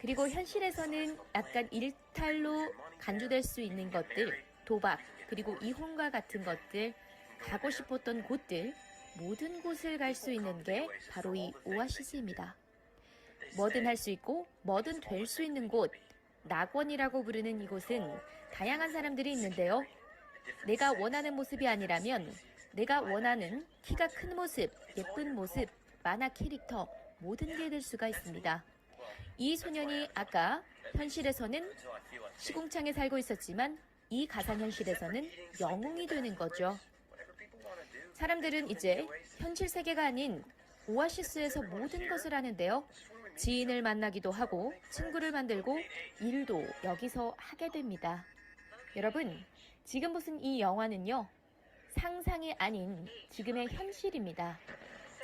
그리고 현실에서는 약간 일탈로 간주될 수 있는 것들, 도박, 그리고 이혼과 같은 것들, 가고 싶었던 곳들, 모든 곳을 갈 수 있는 게 바로 이 오아시스입니다. 뭐든 할 수 있고 뭐든 될 수 있는 곳, 낙원이라고 부르는 이곳은 다양한 사람들이 있는데요. 내가 원하는 모습이 아니라면 내가 원하는 키가 큰 모습, 예쁜 모습, 만화 캐릭터, 모든 게 될 수가 있습니다. 이 소년이 아까 현실에서는 시궁창에 살고 있었지만 이 가상현실에서는 영웅이 되는 거죠. 사람들은 이제 현실 세계가 아닌 오아시스에서 모든 것을 하는데요. 지인을 만나기도 하고 친구를 만들고 일도 여기서 하게 됩니다. 여러분, 지금 보신 이 영화는요, 상상이 아닌 지금의 현실입니다.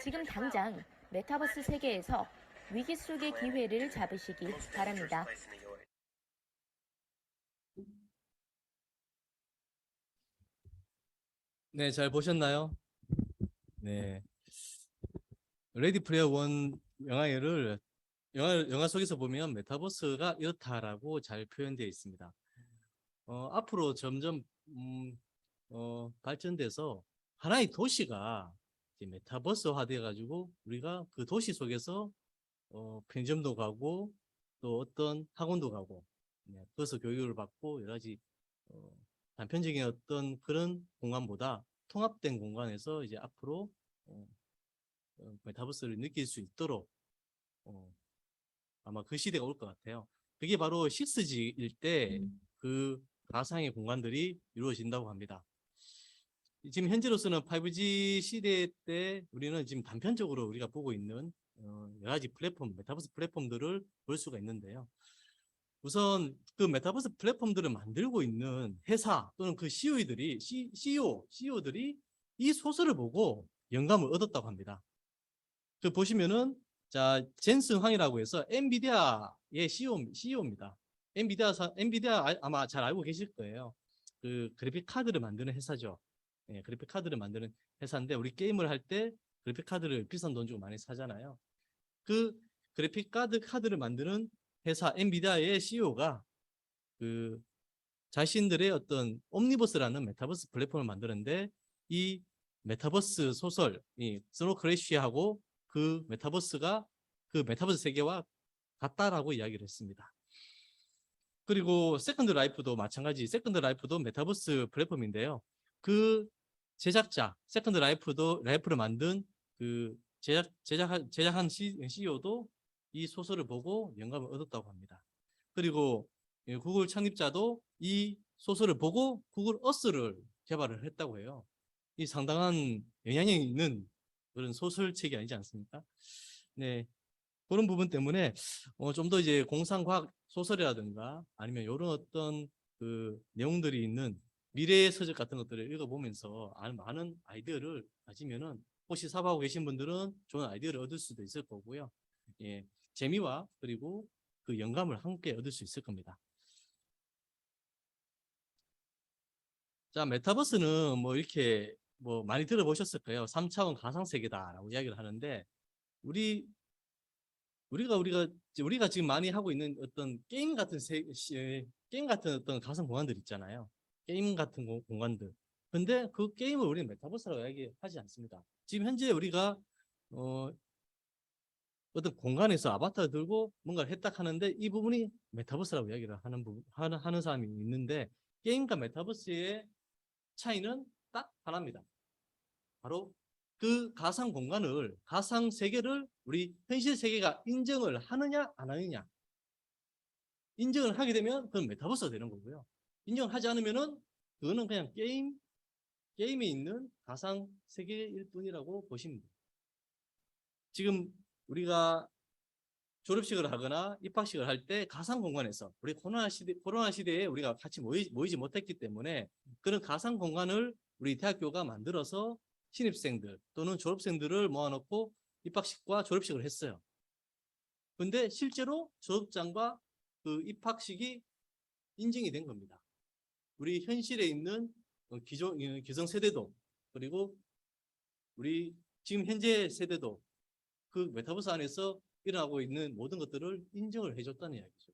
지금 당장 메타버스 세계에서 위기 속의 기회를 잡으시기 바랍니다. 네, 잘 보셨나요? 네. 레디 플레이어 원 영화 속에서 보면 메타버스가 이렇다라고 잘 표현되어 있습니다. 앞으로 점점 발전돼서 하나의 도시가 이제 메타버스화 되어 가지고 우리가 그 도시 속에서 편의점도 가고 또 어떤 학원도 가고, 거기서 교육을 받고 여러 가지 단편적인 어떤 그런 공간보다 통합된 공간에서 이제 앞으로 메타버스를 느낄 수 있도록 아마 그 시대가 올 것 같아요. 그게 바로 6G일 때 그 가상의 공간들이 이루어진다고 합니다. 지금 현재로서는 5G 시대 때 우리는 지금 단편적으로 우리가 보고 있는 여러 가지 플랫폼, 메타버스 플랫폼들을 볼 수가 있는데요. 우선 그 메타버스 플랫폼들을 만들고 있는 회사 또는 그 CEO들이 이 소설을 보고 영감을 얻었다고 합니다. 그 보시면은, 자, 젠슨 황이라고 해서 엔비디아의 CEO입니다. 엔비디아 아마 잘 알고 계실 거예요. 그 그래픽 카드를 만드는 회사죠. 예, 그래픽 카드를 만드는 회사인데, 우리 게임을 할 때 그래픽 카드를 비싼 돈 주고 많이 사잖아요. 그 그래픽 카드를 만드는 회사 엔비디아의 CEO가 그 자신들의 어떤 옴니버스라는 메타버스 플랫폼을 만드는데, 이 메타버스 소설, 이 스노우 크래쉬하고 그 메타버스 세계와 같다라고 이야기를 했습니다. 그리고 세컨드 라이프도 마찬가지, 세컨드 라이프도 메타버스 플랫폼인데요. 그 제작자, 세컨드 라이프를 만든 그 제작한 CEO도 이 소설을 보고 영감을 얻었다고 합니다. 그리고 구글 창립자도 이 소설을 보고 구글 어스를 개발을 했다고 해요. 이 상당한 영향력 있는 그런 소설책이 아니지 않습니까? 네. 그런 부분 때문에 좀 더 이제 공상과학 소설이라든가 아니면 이런 어떤 그 내용들이 있는 미래의 서적 같은 것들을 읽어보면서 많은 아이디어를 가지면은 혹시 사업하고 계신 분들은 좋은 아이디어를 얻을 수도 있을 거고요. 예, 재미와 그리고 그 영감을 함께 얻을 수 있을 겁니다. 자, 메타버스는 뭐 이렇게 뭐 많이 들어보셨을 거예요. 3차원 가상세계다라고 이야기를 하는데 우리가 지금 많이 하고 있는 어떤 게임 같은 게임 같은 어떤 가상 공간들 있잖아요. 게임 같은 공간들. 근데 그 게임을 우리는 메타버스라고 이야기하지 않습니다. 지금 현재 우리가 어떤 공간에서 아바타를 들고 뭔가를 했다 하는데 이 부분이 메타버스라고 이야기를 하는 사람이 있는데 게임과 메타버스의 차이는 딱 하나입니다. 바로 그 가상 공간을, 가상 세계를 우리 현실 세계가 인정을 하느냐 안 하느냐. 인정을 하게 되면 그건 메타버스가 되는 거고요. 인정을 하지 않으면은 그거는 그냥 게임에 있는 가상 세계일 뿐이라고 보시면 돼요. 지금 우리가 졸업식을 하거나 입학식을 할 때 가상 공간에서 우리 코로나 시대에 우리가 같이 모이지 못했기 때문에 그런 가상 공간을 우리 대학교가 만들어서 신입생들 또는 졸업생들을 모아놓고 입학식과 졸업식을 했어요. 근데 실제로 졸업장과 그 입학식이 인증이 된 겁니다. 우리 현실에 있는 기성 세대도 그리고 우리 지금 현재 세대도 그 메타버스 안에서 일어나고 있는 모든 것들을 인정을 해줬다는 이야기죠.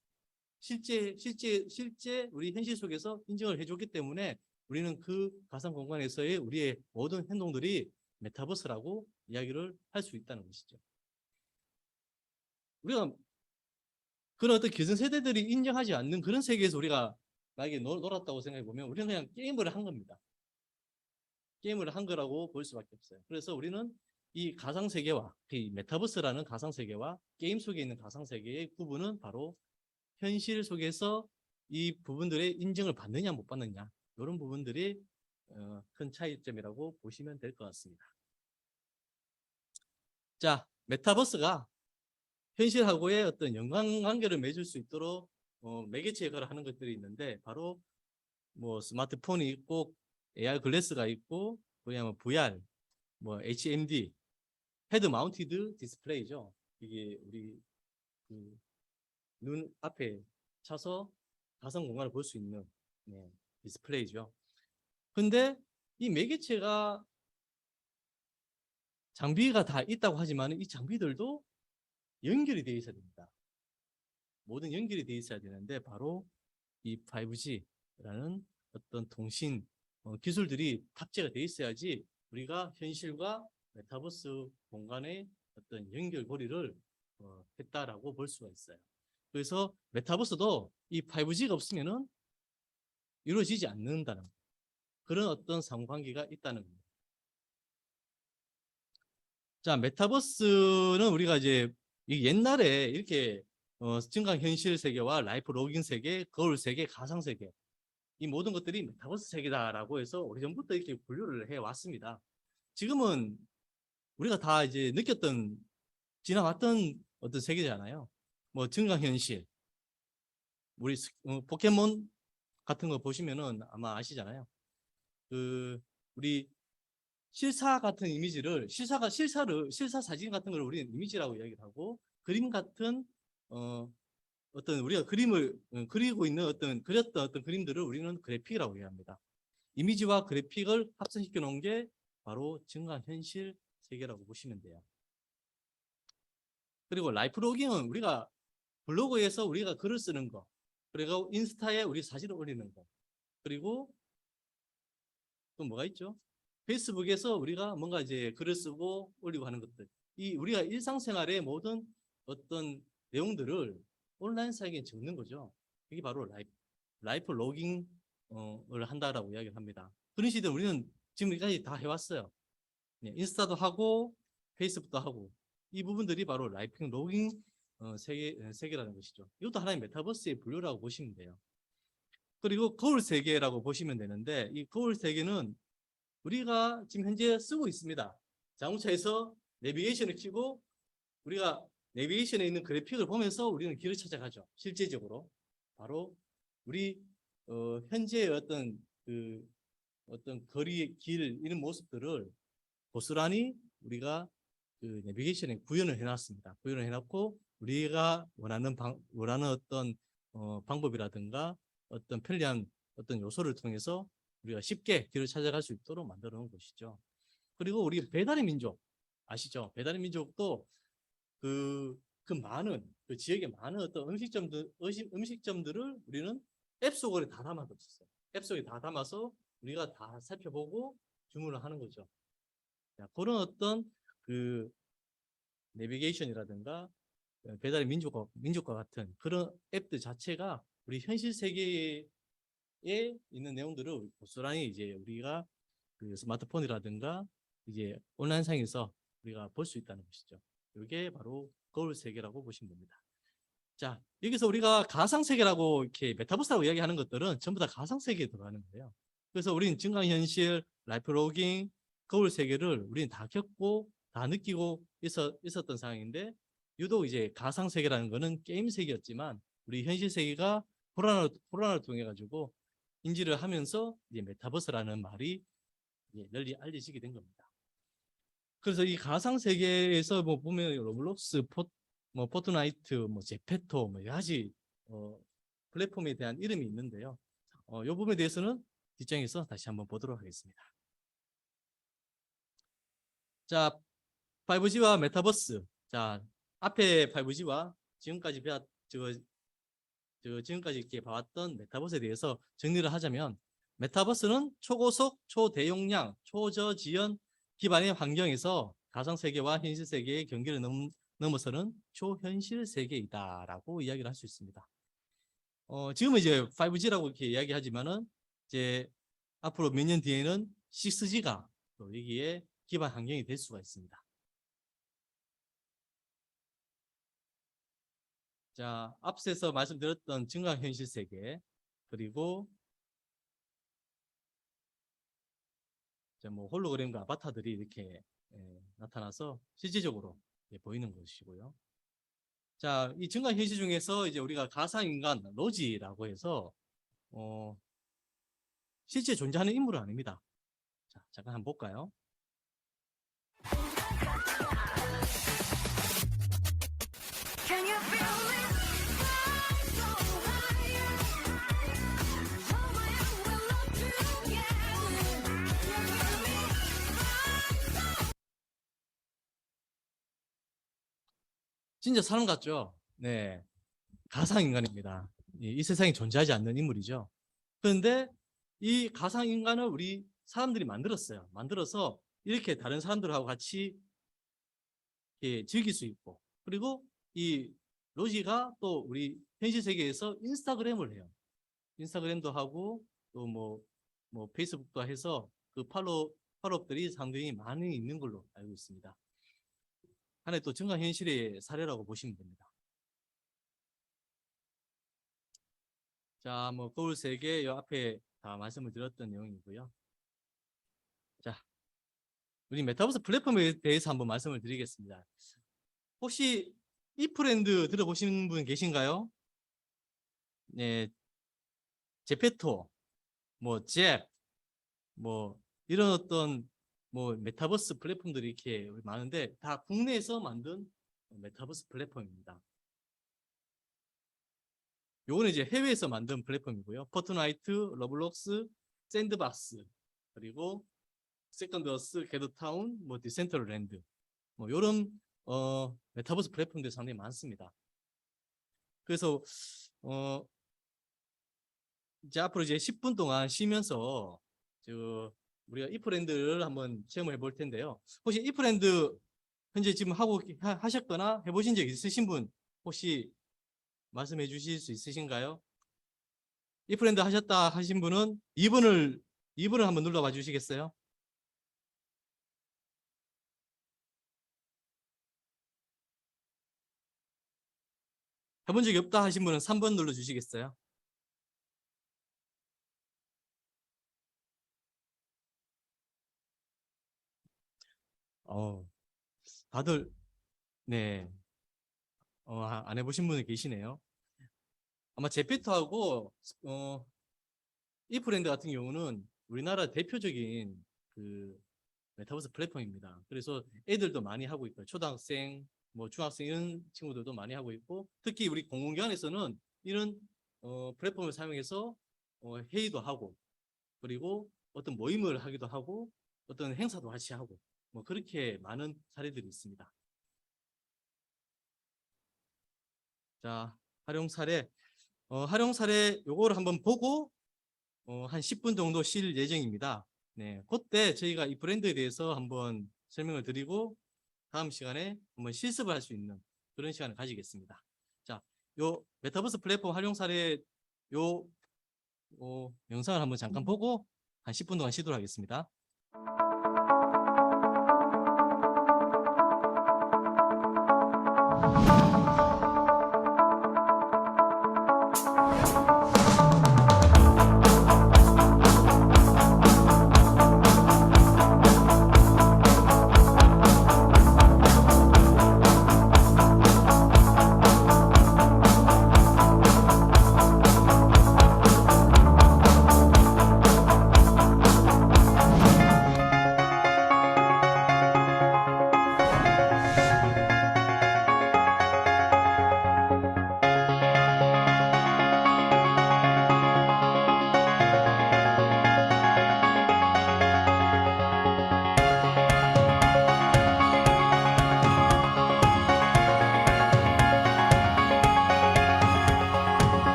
실제 우리 현실 속에서 인정을 해줬기 때문에 우리는 그 가상 공간에서의 우리의 모든 행동들이 메타버스라고 이야기를 할 수 있다는 것이죠. 우리가 그런 어떤 기성세대들이 인정하지 않는 그런 세계에서 우리가 만약에 놀았다고 생각해 보면 우리는 그냥 게임을 한 겁니다. 게임을 한 거라고 볼 수밖에 없어요. 그래서 우리는 이 가상세계와 이 메타버스라는 가상세계와 게임 속에 있는 가상세계의 구분은 바로 현실 속에서 이 부분들의 인정을 받느냐 못 받느냐 이런 부분들이 큰 차이점이라고 보시면 될 것 같습니다. 자, 메타버스가 현실하고의 어떤 연관관계를 맺을 수 있도록 매개체 역할을 하는 것들이 있는데 바로 뭐 스마트폰이 있고 AR 글래스가 있고 그냥 VR, 뭐 HMD, 헤드 마운티드 디스플레이죠. 이게 우리 눈 앞에 차서 가상 공간을 볼 수 있는 디스플레이죠. 근데 이 매개체가 장비가 다 있다고 하지만 이 장비들도 연결이 되어 있어야 됩니다. 모든 연결이 되어 있어야 되는데 바로 이 5G라는 어떤 통신 기술들이 탑재가 되어 있어야지 우리가 현실과 메타버스 공간의 어떤 연결고리를 했다라고 볼 수가 있어요. 그래서 메타버스도 이 5G가 없으면은 이루어지지 않는다는 그런 어떤 상관관계가 있다는 겁니다. 자, 메타버스는 우리가 이제 옛날에 이렇게 증강현실 세계와 라이프 로깅 세계, 거울 세계, 가상 세계 이 모든 것들이 메타버스 세계다라고 해서 오래전부터 이렇게 분류를 해왔습니다. 지금은 우리가 다 이제 지나왔던 어떤 세계잖아요. 뭐 증강현실, 우리 포켓몬 같은 거 보시면은 아마 아시잖아요. 우리 실사 같은 이미지를 실사 사진 같은 걸 우리는 이미지라고 이야기를 하고 그림 같은 어떤 우리가 그림을 그리고 있는 그렸던 어떤 그림들을 우리는 그래픽이라고 이야기합니다. 이미지와 그래픽을 합성시켜 놓은 게 바로 증강현실 세계라고 보시면 돼요. 그리고 라이프 로깅은 우리가 블로그에서 우리가 글을 쓰는 거, 그리고 인스타에 우리 사진을 올리는 거, 그리고 또 뭐가 있죠? 페이스북에서 우리가 뭔가 이제 글을 쓰고 올리고 하는 것들. 우리가 일상생활의 모든 어떤 내용들을 온라인상에 적는 거죠. 이게 바로 라이프 로깅을 한다라고 이야기를 합니다. 그런 시대 우리는 지금까지 다 해왔어요. 인스타도 하고 페이스북도 하고 이 부분들이 바로 라이프 로깅 세계라는 것이죠. 이것도 하나의 메타버스의 분류라고 보시면 돼요. 그리고 거울 세계라고 보시면 되는데 이 거울 세계는 우리가 지금 현재 쓰고 있습니다. 자동차에서 내비게이션을 켜고 우리가 내비게이션에 있는 그래픽을 보면서 우리는 길을 찾아가죠. 실제적으로 바로 우리 현재의 어떤 거리의 길 이런 모습들을 고스란히 우리가 그 내비게이션에 구현을 해놨습니다. 구현을 해놨고 우리가 원하는 어떤 방법이라든가 어떤 편리한 어떤 요소를 통해서 우리가 쉽게 길을 찾아갈 수 있도록 만들어 놓은 것이죠. 그리고 우리 배달의 민족 아시죠? 배달의 민족도 그 많은 그 지역의 많은 어떤 음식점들을 우리는 앱 속에 다 담아뒀었어요. 앱 속에 다 담아서 우리가 다 살펴보고 주문을 하는 거죠. 자, 그런 어떤 그 내비게이션이라든가 배달의 민족과 같은 그런 앱들 자체가 우리 현실 세계에 있는 내용들을 고스란히 이제 우리가 그 스마트폰이라든가 이제 온라인상에서 우리가 볼 수 있다는 것이죠. 이게 바로 거울 세계라고 보시면 됩니다. 자, 여기서 우리가 가상 세계라고 이렇게 메타버스라고 이야기하는 것들은 전부 다 가상 세계에 들어가는 거예요. 그래서 우리는 증강현실, 라이프 로깅, 거울 세계를 우리는 다 겪고 다 느끼고 있었던 상황인데 유독 이제 가상 세계라는 거는 게임 세계였지만 우리 현실 세계가 코로나를 통해 가지고 인지를 하면서 이제 메타버스라는 말이 이제 널리 알려지게 된 겁니다. 그래서 이 가상 세계에서 뭐 보면 로블록스, 포트나이트, 뭐 제페토, 뭐 여러 가지 플랫폼에 대한 이름이 있는데요. 이 부분에 대해서는 뒷장에서 다시 한번 보도록 하겠습니다. 자, 5G와 메타버스. 자, 앞에 5G와 지금까지 지금까지 이렇게 봐왔던 메타버스에 대해서 정리를 하자면 메타버스는 초고속, 초대용량, 초저지연 기반의 환경에서 가상세계와 현실세계의 경계를 넘어서는 초현실 세계이다라고 이야기를 할 수 있습니다. 지금은 이제 5G라고 이렇게 이야기하지만은 이제 앞으로 몇 년 뒤에는 6G가 또 여기에 기반 환경이 될 수가 있습니다. 자, 앞서서 말씀드렸던 증강현실 세계 그리고 뭐 홀로그램과 아바타들이 이렇게 나타나서 실질적으로 보이는 것이고요. 자, 이 증강현실 중에서 이제 우리가 가상인간 로지라고 해서 실제 존재하는 인물은 아닙니다. 자, 잠깐 한번 볼까요? 진짜 사람 같죠? 네. 가상인간입니다. 이 세상에 존재하지 않는 인물이죠. 그런데 이 가상인간을 우리 사람들이 만들었어요. 만들어서 이렇게 다른 사람들하고 같이 즐길 수 있고, 그리고 이 로지가 또 우리 현실 세계에서 인스타그램을 해요. 인스타그램도 하고, 또 뭐 페이스북도 해서 그 팔로업들이 상당히 많이 있는 걸로 알고 있습니다. 하나의 또 증강현실의 사례라고 보시면 됩니다. 자, 뭐 거울 세계 요 앞에 다 말씀을 드렸던 내용이고요. 자, 우리 메타버스 플랫폼에 대해서 한번 말씀을 드리겠습니다. 혹시 이 브랜드 들어보시는 분 계신가요? 네, 제페토, 뭐 잽, 뭐 이런 어떤 뭐 메타버스 플랫폼들이 이렇게 많은데 다 국내에서 만든 메타버스 플랫폼입니다. 요거는 이제 해외에서 만든 플랫폼이고요. 포트나이트, 러블록스, 샌드박스, 그리고 세컨드어스, 게더타운, 뭐 디센트럴랜드, 뭐 요런 메타버스 플랫폼들이 상당히 많습니다. 그래서 이제 앞으로 이제 10분 동안 쉬면서 우리가 이프랜드를 한번 체험해 볼 텐데요. 혹시 이프랜드 현재 지금 하셨거나 해보신 적 있으신 분 혹시 말씀해 주실 수 있으신가요? 이프랜드 하셨다 하신 분은 2번을 한번 눌러봐 주시겠어요? 해본 적이 없다 하신 분은 3번 눌러 주시겠어요? 다들 네. 안 해보신 분이 계시네요. 아마 제페토하고 이 브랜드 같은 경우는 우리나라 대표적인 그 메타버스 플랫폼입니다. 그래서 애들도 많이 하고 있고요. 초등학생, 뭐 중학생 이런 친구들도 많이 하고 있고, 특히 우리 공공기관에서는 이런 플랫폼을 사용해서 회의도 하고, 그리고 어떤 모임을 하기도 하고, 어떤 행사도 같이 하고, 뭐 그렇게 많은 사례들이 있습니다. 자, 활용 사례 요거를 한번 보고 한 10분 정도 쉴 예정입니다. 네, 그때 저희가 이 브랜드에 대해서 한번 설명을 드리고 다음 시간에 한번 실습을 할 수 있는 그런 시간을 가지겠습니다. 자, 요 메타버스 플랫폼 활용 사례 요 영상을 한번 잠깐 보고 한 10분 동안 쉬도록 하겠습니다.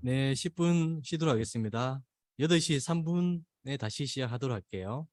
네, 10분 쉬도록 하겠습니다. 8시 3분에 다시 시작하도록 할게요.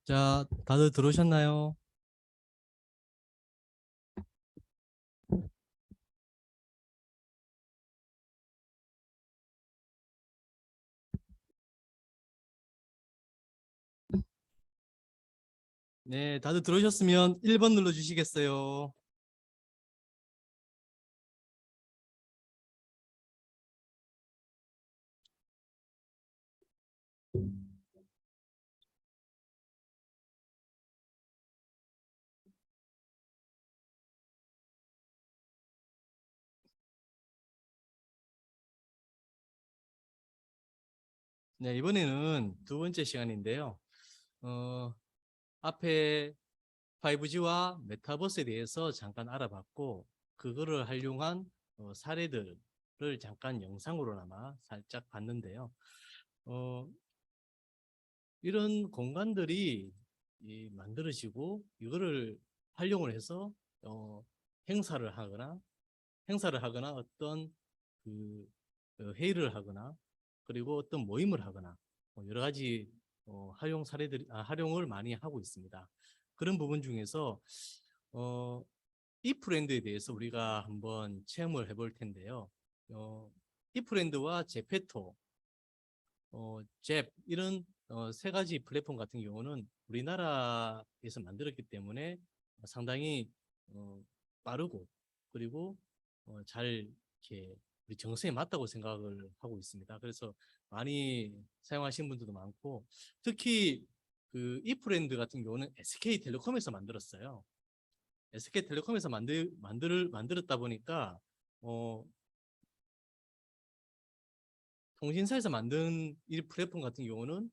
자, 다들 들어오셨나요? 네, 다들 들어오셨으면 1번 눌러주시겠어요? 네, 이번에는 두 번째 시간인데요. 앞에 5G와 메타버스에 대해서 잠깐 알아봤고, 그거를 활용한 사례들을 잠깐 영상으로나마 살짝 봤는데요. 이런 공간들이 만들어지고, 이거를 활용을 해서 행사를 하거나 어떤 그 회의를 하거나 그리고 어떤 모임을 하거나 여러 가지 활용을 많이 하고 있습니다. 그런 부분 중에서 이프랜드에 대해서 우리가 한번 체험을 해볼 텐데요. 이프랜드와 제페토, 잽 이런 세 가지 플랫폼 같은 경우는 우리나라에서 만들었기 때문에 상당히 빠르고 그리고 잘 이렇게 우리 정서에 맞다고 생각을 하고 있습니다. 그래서 많이 사용하시는 분들도 많고 특히 그 이프랜드 같은 경우는 SK텔레콤에서 만들었어요. SK텔레콤에서 만들었다 보니까 통신사에서 만든 이 플랫폼 같은 경우는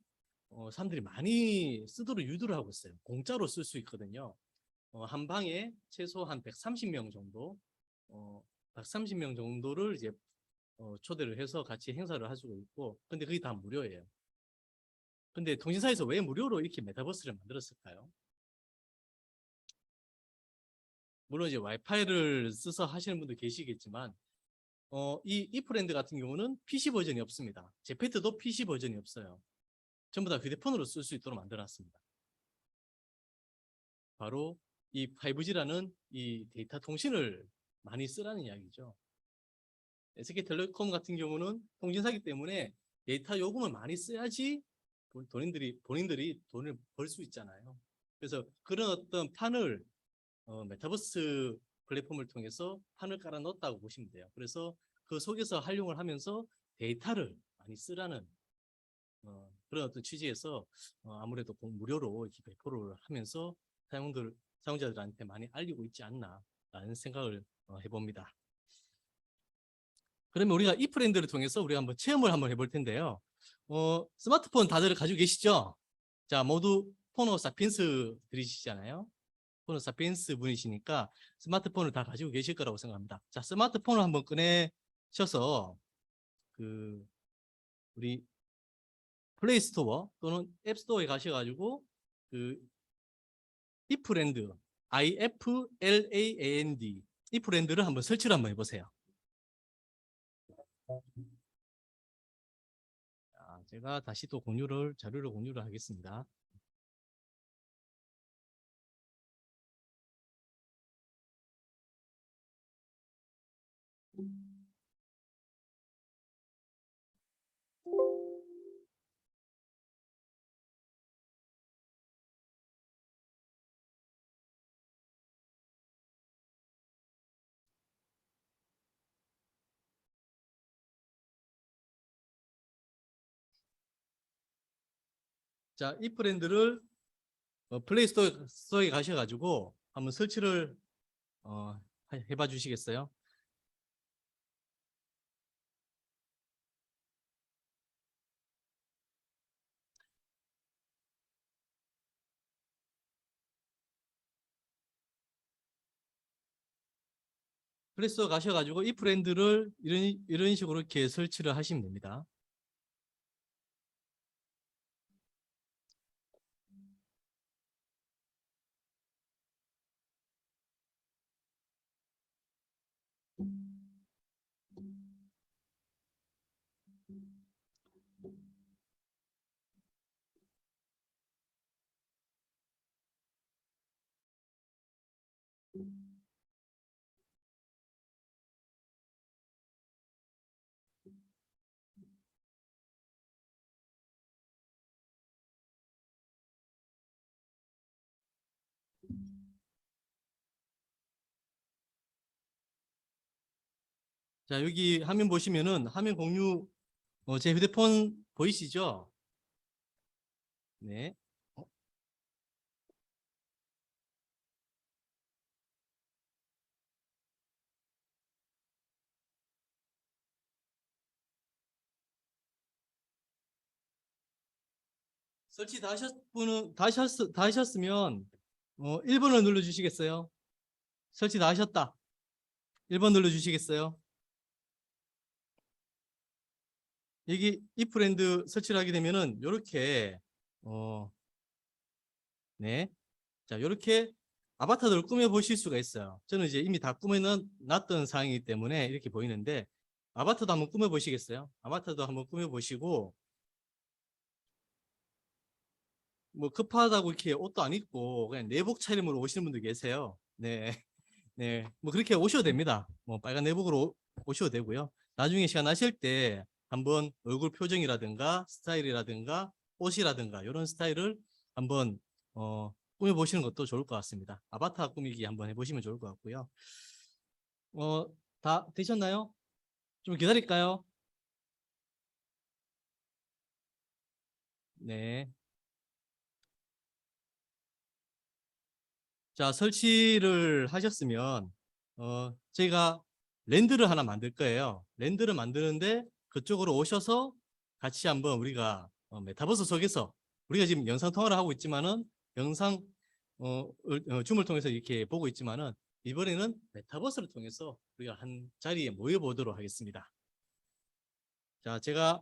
사람들이 많이 쓰도록 유도를 하고 있어요. 공짜로 쓸 수 있거든요. 한 방에 최소 한 130명 정도, 130명 정도를 이제 초대를 해서 같이 행사를 할 수가 있고, 근데 그게 다 무료예요. 근데 통신사에서 왜 무료로 이렇게 메타버스를 만들었을까요? 물론 이제 와이파이를 써서 하시는 분도 계시겠지만, 이 이프랜드 같은 경우는 PC 버전이 없습니다. 제페트도 PC 버전이 없어요. 전부 다 휴대폰으로 쓸 수 있도록 만들어놨습니다. 바로 이 5G라는 이 데이터 통신을 많이 쓰라는 이야기죠. SK텔레콤 같은 경우는 통신사기 때문에 데이터 요금을 많이 써야지 본인들이 돈을 벌 수 있잖아요. 그래서 그런 어떤 판을 메타버스 플랫폼을 통해서 판을 깔아 넣었다고 보시면 돼요. 그래서 그 속에서 활용을 하면서 데이터를 많이 쓰라는 그런 어떤 취지에서 아무래도 무료로 이렇게 배포를 하면서 사용자들한테 많이 알리고 있지 않나라는 생각을 해봅니다. 그러면 우리가 이 브랜드를 통해서 우리가 한번 체험을 한번 해볼 텐데요. 스마트폰 다들 가지고 계시죠? 자, 모두 포노 사피엔스 들이시잖아요. 포노 사피엔스 분이시니까 스마트폰을 다 가지고 계실 거라고 생각합니다. 자, 스마트폰을 한번 꺼내셔서 우리 플레이 스토어 또는 앱 스토어에 가셔가지고 이프랜드, IFLAND 이프랜드를 한번 설치를 한번 해보세요. 자, 제가 다시 또 자료를 공유를 하겠습니다. 자, 이 브랜드를 플레이 스토어에 가셔가지고 한번 설치를 해봐 주시겠어요? 플레이 스토어 가셔가지고 이 브랜드를 이런 식으로 이렇게 설치를 하시면 됩니다. 자, 여기 화면 보시면은 화면 공유 제 휴대폰 보이시죠? 네. 설치 다 하셨으면 1번을 눌러 주시겠어요? 설치 다 하셨다. 1번 눌러 주시겠어요? 여기 이 브랜드 설치를 하게 되면은 요렇게 네. 자, 요렇게 아바타들을 꾸며 보실 수가 있어요. 저는 이제 이미 다 꾸며 놨던 상황이기 때문에 이렇게 보이는데 아바타도 한번 꾸며 보시겠어요? 아바타도 한번 꾸며 보시고 뭐 급하다고 이렇게 옷도 안 입고 그냥 내복 차림으로 오시는 분들 계세요. 네. 네. 뭐 그렇게 오셔도 됩니다. 뭐 빨간 내복으로 오셔도 되고요. 나중에 시간 나실 때 한번 얼굴 표정이라든가 스타일이라든가 옷이라든가 이런 스타일을 한번 꾸며 보시는 것도 좋을 것 같습니다. 아바타 꾸미기 한번 해보시면 좋을 것 같고요. 다 되셨나요? 좀 기다릴까요? 네. 자, 설치를 하셨으면 저희가 랜드를 하나 만들 거예요. 랜드를 만드는데 그쪽으로 오셔서 같이 한번 우리가 메타버스 속에서 우리가 지금 영상 통화를 하고 있지만은 영상 줌을 통해서 이렇게 보고 있지만은 이번에는 메타버스를 통해서 우리가 한 자리에 모여 보도록 하겠습니다. 자, 제가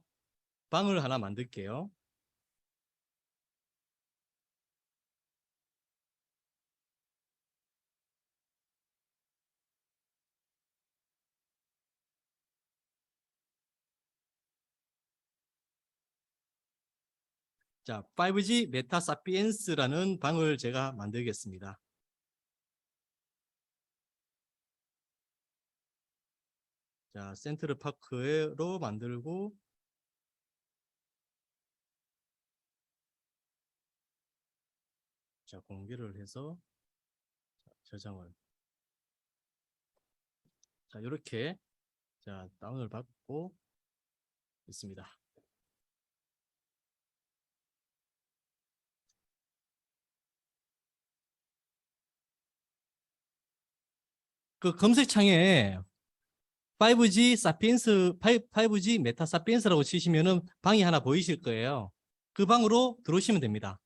방을 하나 만들게요. 자, 5G 메타 사피엔스라는 방을 제가 만들겠습니다. 자, 센트럴 파크로 만들고, 자, 공개를 해서 저장을. 자, 이렇게 자, 다운을 받고 있습니다. 그 검색창에 5G 사피엔스, 5G 메타 사피엔스라고 치시면은 방이 하나 보이실 거예요. 그 방으로 들어오시면 됩니다.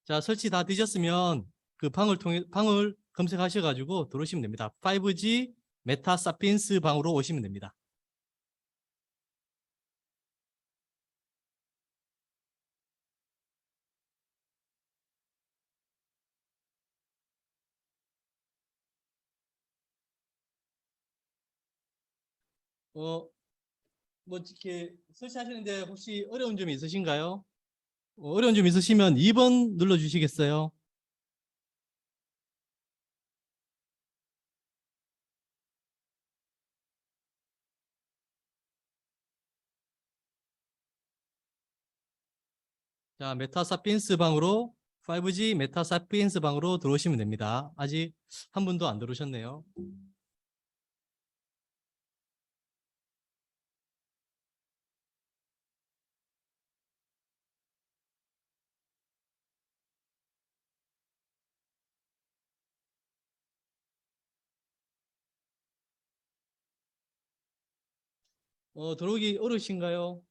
자, 설치 다 되셨으면 그 방을 검색하셔가지고 들어오시면 됩니다. 5G 메타 사피엔스 방으로 오시면 됩니다. 뭐 이렇게 설치하시는데 혹시 어려운 점이 있으신가요? 어려운 점 있으시면 2번 눌러주시겠어요? 자, 메타 사피엔스 방으로 5G 메타 사피엔스 방으로 들어오시면 됩니다. 아직 한 분도 안 들어오셨네요. 들어오기 어려우신가요?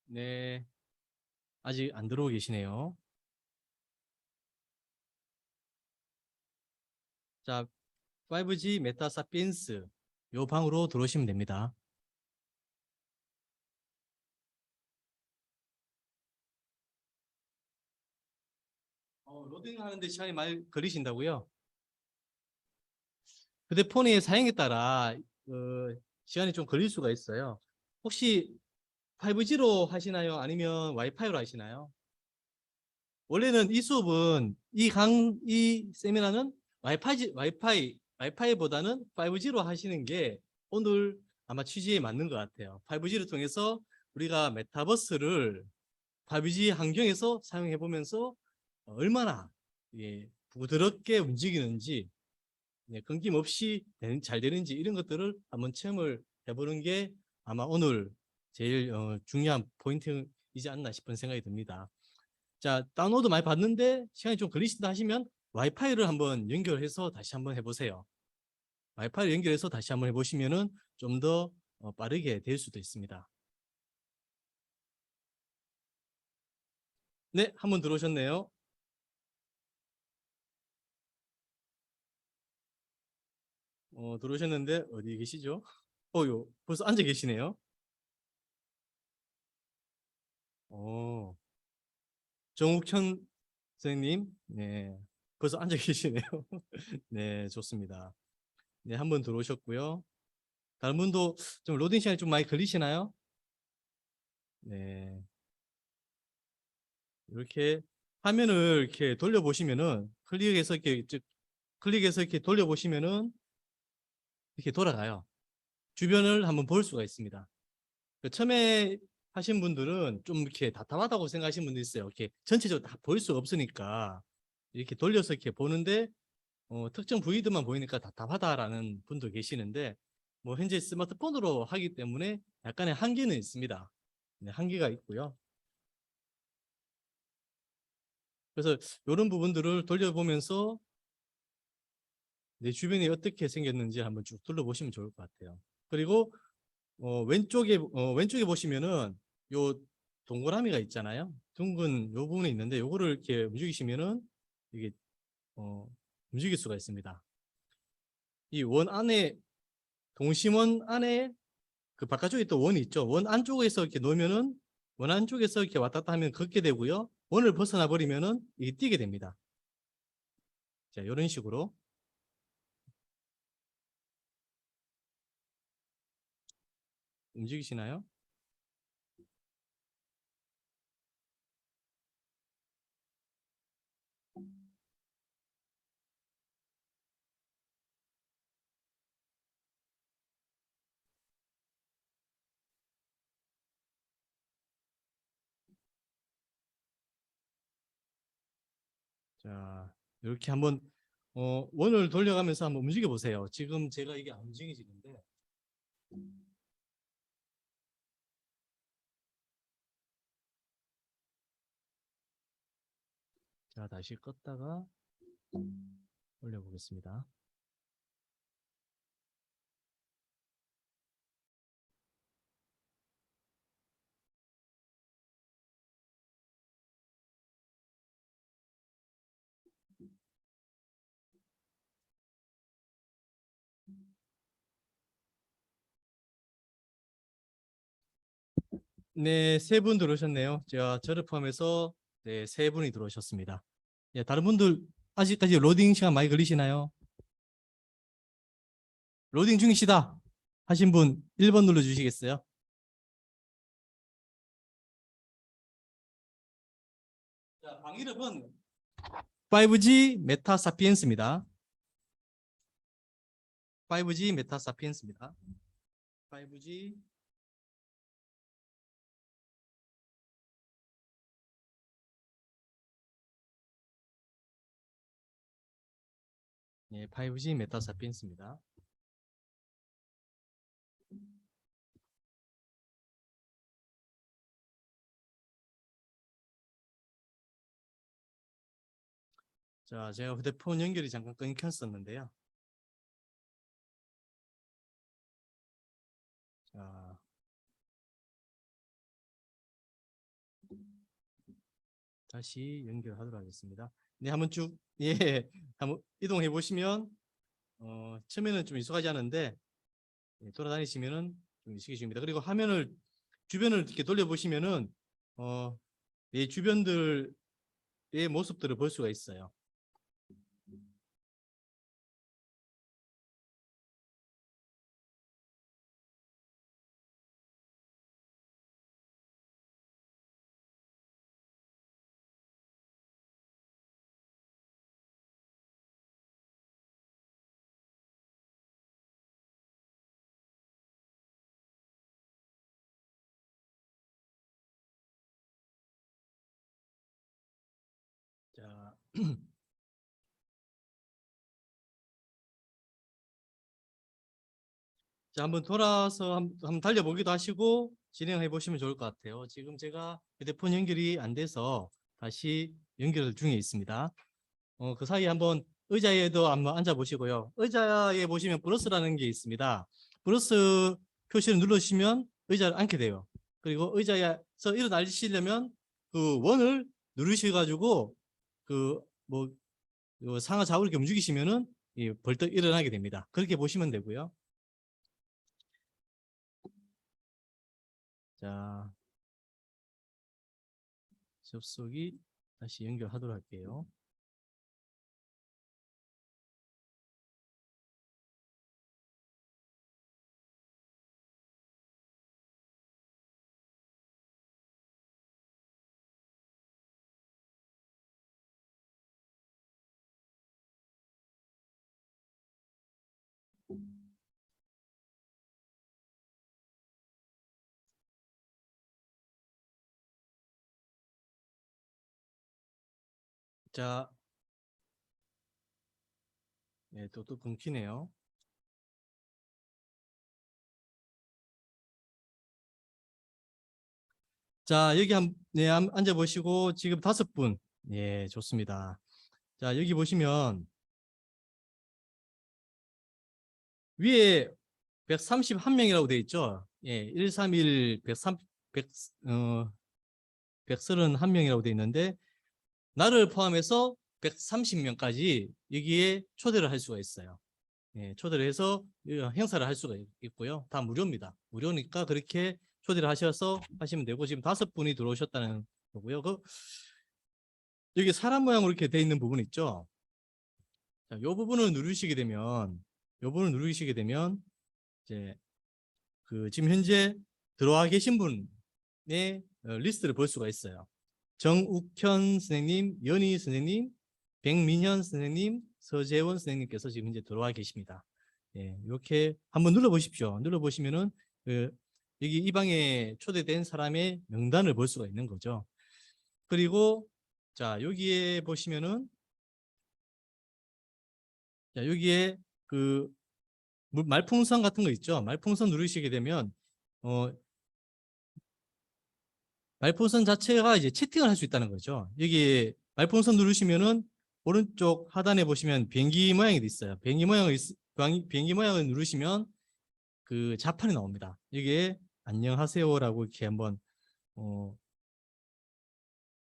네, 아직 안 들어오고 계시네요. 자, 5G 메타 사피엔스 요 방으로 들어오시면 됩니다. 로딩 하는데 시간이 많이 걸리신다고요? 휴대폰의 사용에 따라 시간이 좀 걸릴 수가 있어요. 혹시 5G로 하시나요? 아니면 와이파이로 하시나요? 원래는 이 수업은 이 세미나는 와이파이보다는 5G로 하시는 게 오늘 아마 취지에 맞는 것 같아요. 5G를 통해서 우리가 메타버스를 5G 환경에서 사용해 보면서 얼마나 부드럽게 움직이는지 끊김없이 잘 되는지 이런 것들을 한번 체험을 해보는 게 아마 오늘 제일 중요한 포인트이지 않나 싶은 생각이 듭니다. 자, 다운로드 많이 받는데 시간이 좀 걸리신다 하시면 와이파이를 한번 연결해서 다시 한번 해보세요. 와이파이를 연결해서 다시 한번 해보시면은 좀 더 빠르게 될 수도 있습니다. 네, 한번 들어오셨네요. 들어오셨는데 어디 계시죠? 벌써 앉아 계시네요. 정욱현 선생님, 네, 벌써 앉아 계시네요. 네, 좋습니다. 네, 한번 들어오셨고요. 다른 분도 좀 로딩 시간이 좀 많이 걸리시나요? 네, 이렇게 화면을 이렇게 돌려보시면은 클릭해서 이렇게 돌려보시면은 이렇게 돌아가요. 주변을 한번 볼 수가 있습니다. 처음에 하신 분들은 좀 이렇게 답답하다고 생각하시는 분도 있어요. 이렇게 전체적으로 다 볼 수가 없으니까 이렇게 돌려서 이렇게 보는데 특정 부위들만 보이니까 답답하다라는 분도 계시는데 뭐 현재 스마트폰으로 하기 때문에 약간의 한계는 있습니다. 네, 한계가 있고요. 그래서 이런 부분들을 돌려보면서 내 주변이 어떻게 생겼는지 한번 쭉 둘러보시면 좋을 것 같아요. 그리고 왼쪽에 보시면은 요 동그라미가 있잖아요. 둥근 요 부분이 있는데 요거를 이렇게 움직이시면은 이게 움직일 수가 있습니다. 이 원 안에 동심원 안에 그 바깥쪽에 또 원이 있죠. 원 안쪽에서 이렇게 놓으면은 원 안쪽에서 이렇게 왔다 갔다 하면 걷게 되고요. 원을 벗어나 버리면은 이게 뛰게 됩니다. 자, 이런 식으로 움직이시나요? 자, 이렇게 한번 원을 돌려가면서 한번 움직여 보세요. 지금 제가 이게 안 움직여지는데 자, 다시 껐다가 올려보겠습니다. 네, 3분 들어오셨네요. 제가 저를 포함해서 네, 3분이 들어오셨습니다. 예, 다른 분들 아직까지 로딩 시간 많이 걸리시나요? 로딩 중이시다 하신 분 1번 눌러주시겠어요? 자, 방 이름은 5G 메타 사피엔스입니다. 5G 메타 사피엔스입니다. 5G 예, 5G 메타 사피엔스입니다. 자, 제가 휴대폰 연결이 잠깐 끊겼었는데요. 자, 다시 연결하도록 하겠습니다. 네, 한번 쭉 예, 한번 이동해 보시면 처음에는 좀 익숙하지 않은데 예, 돌아다니시면은 좀 익숙해집니다. 그리고 화면을 주변을 이렇게 돌려보시면은 내 주변들의 모습들을 볼 수가 있어요. 자, 자, 한번 돌아서 한번 달려보기도 하시고 진행해 보시면 좋을 것 같아요. 지금 제가 휴대폰 연결이 안 돼서 다시 연결 중에 있습니다. 그 사이에 한번 의자에도 한번 앉아 보시고요. 의자에 보시면 플러스라는 게 있습니다. 플러스 표시를 누르시면 의자를 앉게 돼요. 그리고 의자에서 일어나시려면 그 원을 누르셔가지고 그뭐 상하 좌우로 이렇게 움직이시면은 벌떡 일어나게 됩니다. 그렇게 보시면 되고요. 자, 접속이 다시 연결하도록 할게요. 자, 네, 또 끊기네요. 자, 여기 앉아 보시고 지금 5분 예, 좋습니다. 자, 여기 보시면 위에 131명이라고 되어 있죠. 예, 131, 131명이라고 되어 있는데 나를 포함해서 130명까지 여기에 초대를 할 수가 있어요. 예, 초대를 해서 행사를 할 수가 있고요. 다 무료입니다. 무료니까 그렇게 초대를 하셔서 하시면 되고 지금 5분이 들어오셨다는 거고요. 여기 사람 모양으로 이렇게 되어 있는 부분 있죠. 자, 이 부분을 누르시게 되면 이제 지금 현재 들어와 계신 분의 리스트를 볼 수가 있어요. 정욱현 선생님, 연희 선생님, 백민현 선생님, 서재원 선생님께서 지금 현재 들어와 계십니다. 예, 이렇게 한번 눌러보십시오. 눌러보시면은 여기 이 방에 초대된 사람의 명단을 볼 수가 있는 거죠. 그리고 자, 여기에 보시면은 자, 여기에 말풍선 같은 거 있죠. 말풍선 누르시게 되면 말풍선 자체가 이제 채팅을 할 수 있다는 거죠. 여기 말풍선 누르시면은 오른쪽 하단에 보시면 비행기 모양이 있어요. 비행기 모양을 누르시면 그 자판이 나옵니다. 여기에 안녕하세요라고 이렇게 한번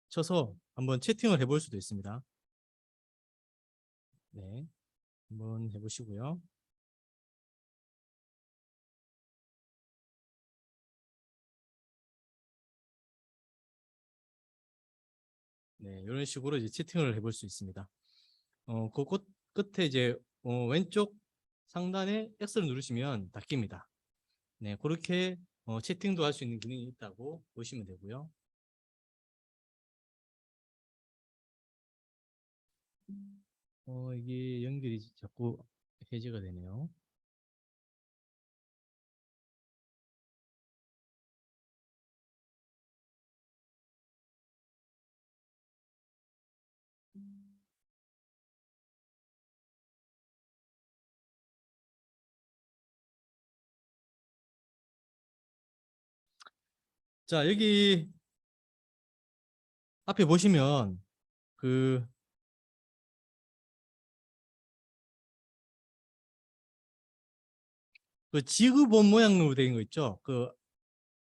쳐서 한번 채팅을 해볼 수도 있습니다. 네, 한번 해보시고요. 네, 이런 식으로 이제 채팅을 해볼 수 있습니다. 그 끝에 이제 왼쪽 상단에 X를 누르시면 닫힙니다. 네, 그렇게 채팅도 할 수 있는 기능이 있다고 보시면 되고요. 이게 연결이 자꾸 해제가 되네요. 자, 여기 앞에 보시면 그 지구본 모양으로 되어 있는 거 있죠.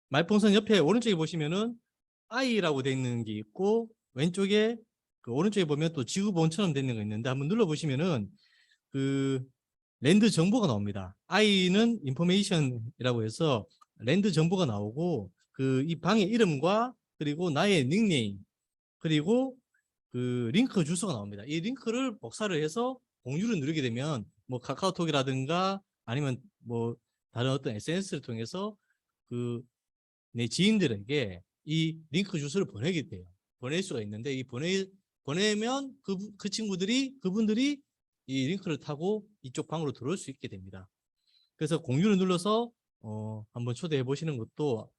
말풍선 옆에 오른쪽에 보시면은 I라고 되어 있는 게 있고 왼쪽에 오른쪽에 보면 또 지구본처럼 되어 있는 거 있는데 한번 눌러 보시면은 랜드 정보가 나옵니다. I는 인포메이션이라고 해서 랜드 정보가 나오고 이 방의 이름과 그리고 나의 닉네임 그리고 링크 주소가 나옵니다. 이 링크를 복사를 해서 공유를 누르게 되면 뭐 카카오톡이라든가 아니면 뭐 다른 어떤 SNS를 통해서 내 지인들에게 이 링크 주소를 보내게 돼요. 보낼 수가 있는데 보내면 그분들이 이 링크를 타고 이쪽 방으로 들어올 수 있게 됩니다. 그래서 공유를 눌러서 한번 초대해 보시는 것도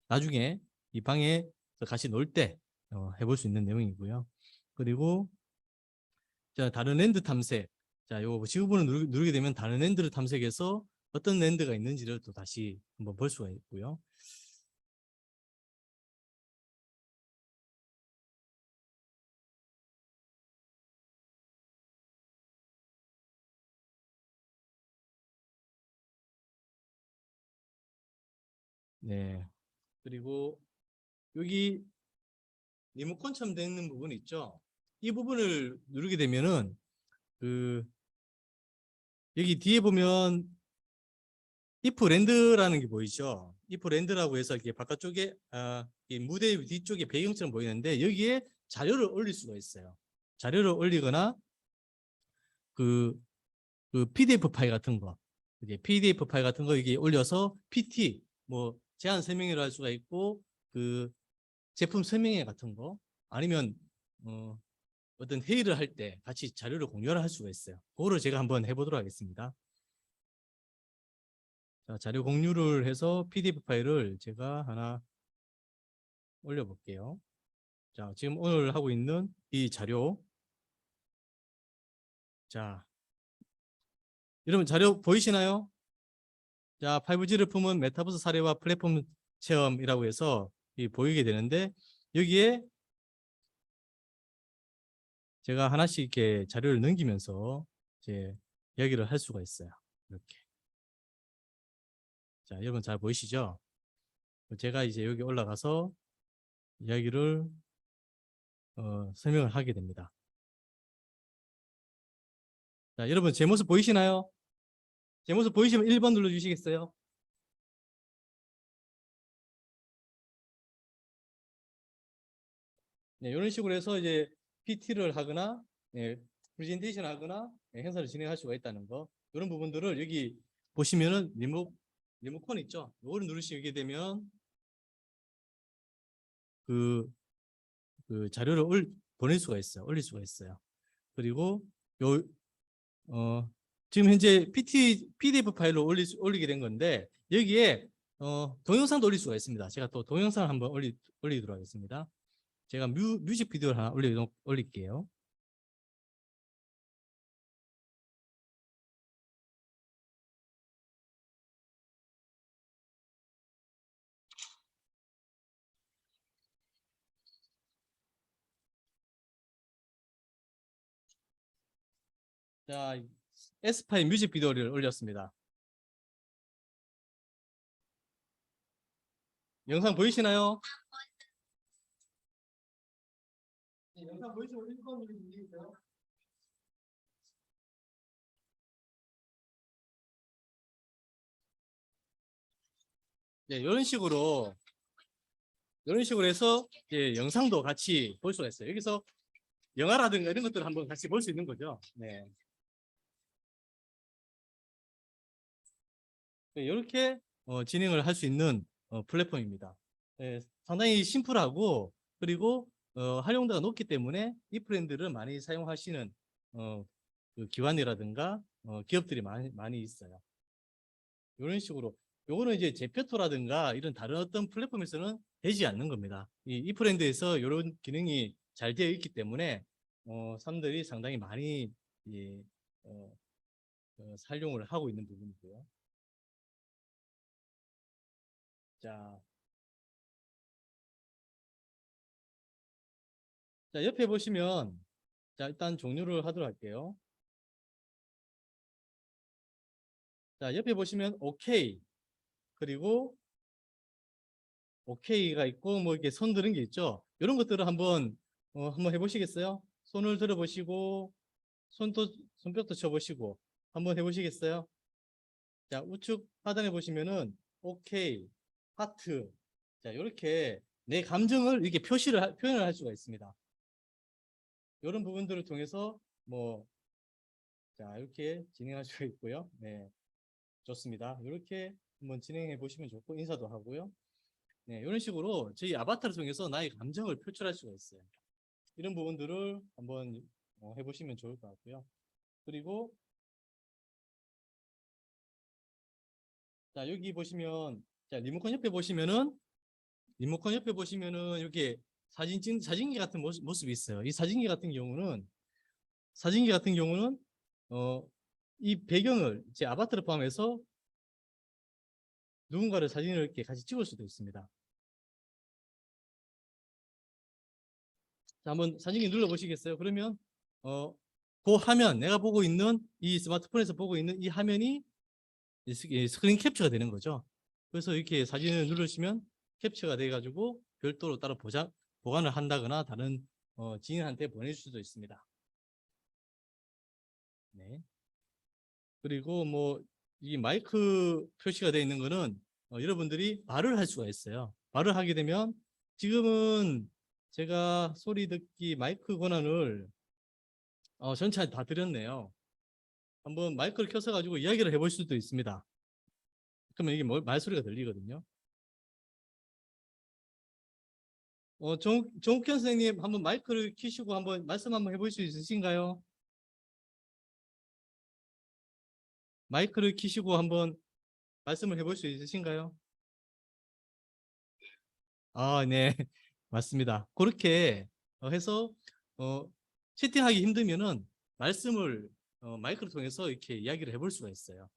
나중에 이 방에 같이 놀 때 해볼 수 있는 내용이고요. 그리고 자, 다른 랜드 탐색. 자, 요 지구본을 누르게 되면 다른 랜드를 탐색해서 어떤 랜드가 있는지를 또 다시 한번 볼 수가 있고요. 네. 그리고 여기 리모컨처럼 되어 있는 부분 있죠. 이 부분을 누르게 되면은 여기 뒤에 보면 if 랜드라는 게 보이죠. if 랜드라고 해서 이렇게 바깥쪽에 이 무대 뒤쪽에 배경처럼 보이는데 여기에 자료를 올릴 수가 있어요. 자료를 올리거나 PDF 파일 같은 거, 이제 PDF 파일 같은 거 여기 올려서 PT 뭐 제안 설명회를 할 수가 있고 제품 설명회 같은 거 아니면 어떤 회의를 할 때 같이 자료를 공유를 할 수가 있어요. 그거를 제가 한번 해보도록 하겠습니다. 자, 자료 공유를 해서 PDF 파일을 제가 하나 올려볼게요. 자, 지금 오늘 하고 있는 이 자료. 자, 여러분 자료 보이시나요? 자, 5G를 품은 메타버스 사례와 플랫폼 체험이라고 해서 보이게 되는데 여기에 제가 하나씩 이렇게 자료를 넘기면서 이제 이야기를 할 수가 있어요. 이렇게. 자, 여러분 잘 보이시죠? 제가 이제 여기 올라가서 이야기를 설명을 하게 됩니다. 자, 여러분 제 모습 보이시나요? 제 모습 보이시면 1번 눌러주시겠어요? 네, 이런 식으로 해서 이제 PT를 하거나, 프레젠테이션 하거나, 행사를 진행할 수가 있다는 거. 이런 부분들을 여기 보시면은 리모컨 있죠? 이거를 누르시게 되면 그 자료를 보낼 수가 있어요. 올릴 수가 있어요. 그리고 지금 현재 PDF 파일로 올리게 된 건데 여기에 동영상도 올릴 수가 있습니다. 제가 또 동영상을 한번 올리도록 하겠습니다. 제가 뮤직비디오를 하나 올릴게요. 자, 에스파의 뮤직비디오를 올렸습니다. 영상 보이시나요? 네, 영상 보이시면 1번 눌러주세요. 네, 이런 식으로 해서 이제 영상도 같이 볼 수가 있어요. 여기서 영화라든가 이런 것들을 한번 같이 볼 수 있는 거죠. 네. 네, 이렇게 진행을 할 수 있는 플랫폼입니다. 네, 상당히 심플하고 그리고 활용도가 높기 때문에 이 브랜드를 많이 사용하시는 그 기관이라든가 기업들이 많이 있어요. 이런 식으로 요거는 이제 제페토라든가 이런 다른 어떤 플랫폼에서는 되지 않는 겁니다. 이 브랜드에서 이런 기능이 잘 되어 있기 때문에 사람들이 상당히 많이 사용을 하고 있는 부분이고요. 자, 옆에 보시면 자, 일단 종료를 하도록 할게요. 자, 옆에 보시면 OK 그리고 OK가 있고 뭐 이렇게 손 드는 게 있죠. 이런 것들을 한번 해보시겠어요? 손을 들어보시고 손뼉도 쳐보시고 한번 해보시겠어요? 자, 우측 하단에 보시면은 OK, 하트. 자, 이렇게 내 감정을 이렇게 표현을 할 수가 있습니다. 이런 부분들을 통해서 자, 이렇게 진행할 수가 있고요. 네, 좋습니다. 이렇게 한번 진행해 보시면 좋고 인사도 하고요. 네, 이런 식으로 저희 아바타를 통해서 나의 감정을 표출할 수가 있어요. 이런 부분들을 한번 해보시면 좋을 것 같고요. 그리고 자, 여기 보시면 자, 리모컨 옆에 보시면은 이렇게 사진기 같은 모습이 있어요. 이 사진기 같은 경우는 이 배경을 제 아바타를 포함해서 누군가를 사진을 이렇게 같이 찍을 수도 있습니다. 자, 한번 사진기 눌러보시겠어요? 그러면 그 화면, 내가 보고 있는 이 스마트폰에서 보고 있는 이 화면이 스크린 캡처가 되는 거죠. 그래서 이렇게 사진을 누르시면 캡처가 돼가지고 별도로 따로 보관을 한다거나 다른 지인한테 보낼 수도 있습니다. 네. 그리고 이 마이크 표시가 되어 있는 거는 여러분들이 말을 할 수가 있어요. 말을 하게 되면 지금은 제가 소리 듣기 마이크 권한을 전체 다 드렸네요. 한번 마이크를 켜서 가지고 이야기를 해볼 수도 있습니다. 그러면 이게 말소리가 들리거든요. 정욱현 선생님 한번 마이크를 켜시고 한번 말씀 한번 해볼 수 있으신가요? 마이크를 켜시고 한번 말씀을 해볼 수 있으신가요? 아, 네. 맞습니다. 그렇게 해서 채팅하기 힘들면은 말씀을 마이크를 통해서 이렇게 이야기를 해볼 수가 있어요.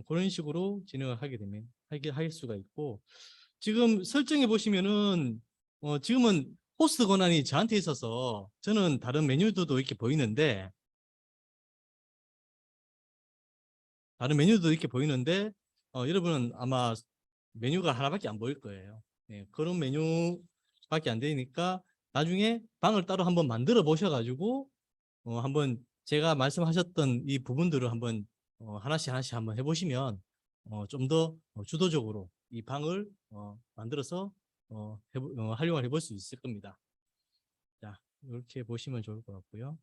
그런 식으로 진행을 할 수가 있고 지금 설정해 보시면은 지금은 호스트 권한이 저한테 있어서 저는 다른 메뉴들도 이렇게 보이는데 여러분은 아마 메뉴가 하나밖에 안 보일 거예요. 네, 그런 메뉴밖에 안 되니까 나중에 방을 따로 한번 만들어 보셔가지고 한번 제가 말씀하셨던 이 부분들을 한번 하나씩 한번 해보시면 좀 더 주도적으로 이 방을 만들어서 활용을 해볼 수 있을 겁니다. 자, 이렇게 보시면 좋을 것 같고요.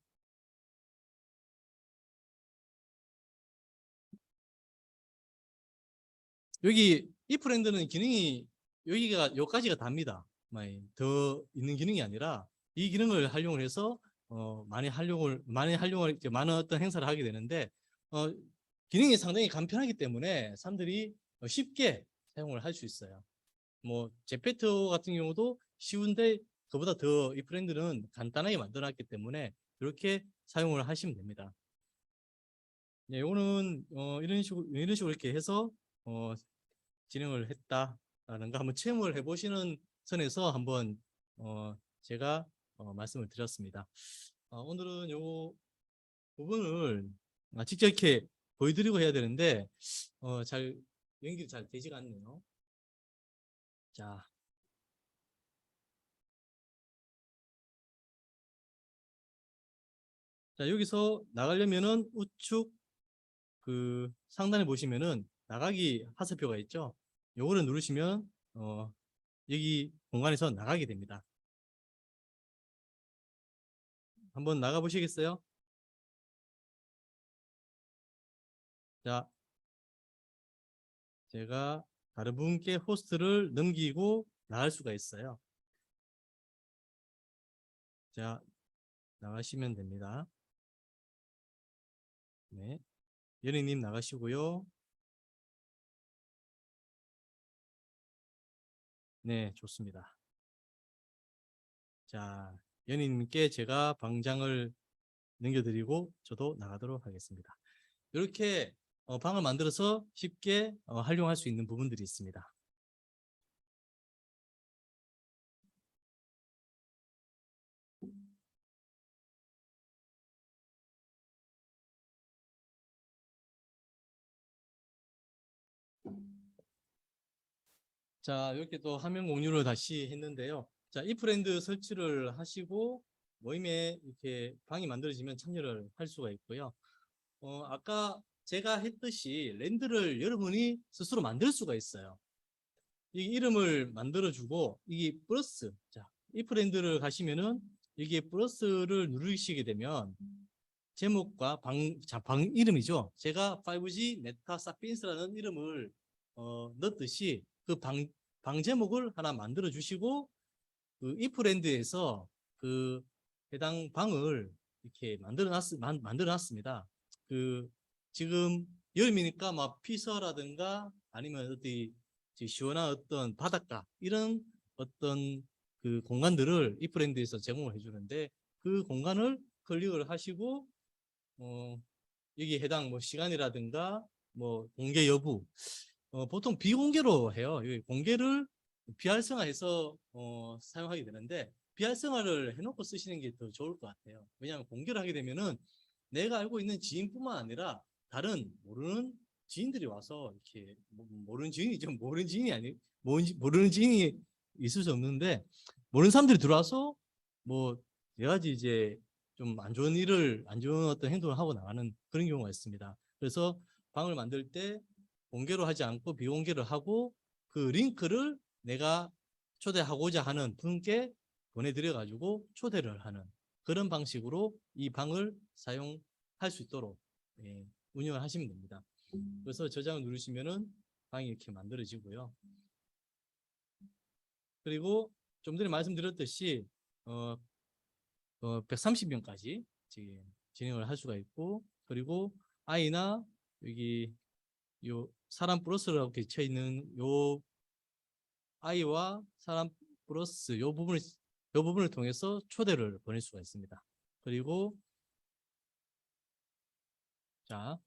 여기 이 프렌드는 기능이 여기까지가 답니다. 더 있는 기능이 아니라 이 기능을 활용을 해서 많은 어떤 행사를 하게 되는데 기능이 상당히 간편하기 때문에 사람들이 쉽게 사용을 할 수 있어요. 뭐 제페토 같은 경우도 쉬운데 그보다 더 이 프렌드는 간단하게 만들어놨기 때문에 이렇게 사용을 하시면 됩니다. 네, 이거는 이런 식으로 이렇게 해서 진행을 했다라는 거 한번 체험을 해보시는 선에서 한번 제가 말씀을 드렸습니다. 오늘은 요 부분을 직접 이렇게 보여드리고 해야 되는데 잘 연결이 잘 되지가 않네요. 자, 여기서 나가려면은 우측 그 상단에 보시면은 나가기 하세표가 있죠. 요거를 누르시면 여기 공간에서 나가게 됩니다. 한번 나가 보시겠어요? 자, 제가 다른 분께 호스트를 넘기고 나갈 수가 있어요. 자, 나가시면 됩니다. 네, 연예님 나가시고요. 네, 좋습니다. 자, 연예님께 제가 방장을 넘겨드리고 저도 나가도록 하겠습니다. 이렇게 방을 만들어서 쉽게 활용할 수 있는 부분들이 있습니다. 자, 이렇게 또 화면 공유를 다시 했는데요. 자, 이 프렌드 설치를 하시고 모임에 이렇게 방이 만들어지면 참여를 할 수가 있고요. 아까 제가 했듯이 랜드를 여러분이 스스로 만들 수가 있어요. 이 이름을 만들어주고 이게 플러스. 자, 이 프렌드를 가시면은 이게 플러스를 누르시게 되면 제목과 방 이름이죠. 제가 5G 메타 사피엔스라는 이름을 넣듯이 그 방 제목을 하나 만들어 주시고 그 이프랜드에서 그 해당 방을 이렇게 만들어 놨습니다. 그 지금 여름이니까 막 피서라든가 아니면 어디 시원한 어떤 바닷가 이런 어떤 그 공간들을 이프랜드에서 제공을 해주는데 그 공간을 클릭을 하시고 여기 해당 뭐 시간이라든가 뭐 공개 여부 보통 비공개로 해요. 여기 공개를 비활성화해서 사용하게 되는데 비활성화를 해놓고 쓰시는 게 더 좋을 것 같아요. 왜냐하면 공개를 하게 되면은 내가 알고 있는 지인뿐만 아니라 다른 모르는 지인들이 와서 이렇게 모르는 지인이죠. 모르는 지인이 있을 수 없는데 모르는 사람들이 들어와서 뭐 여러 가지 이제 좀 안 좋은 어떤 행동을 하고 나가는 그런 경우가 있습니다. 그래서 방을 만들 때 공개로 하지 않고 비공개로 하고 그 링크를 내가 초대하고자 하는 분께 보내드려 가지고 초대를 하는 그런 방식으로 이 방을 사용할 수 있도록 운영을 하시면 됩니다. 그래서 저장을 누르시면은 방이 이렇게 만들어지고요. 그리고 좀 전에 말씀드렸듯이 130명까지 진행을 할 수가 있고 그리고 아이나 여기 요 사람 플러스라고 이렇게 쳐 있는 요 아이와 사람 플러스 요 부분을 통해서 초대를 보낼 수가 있습니다. 그리고 자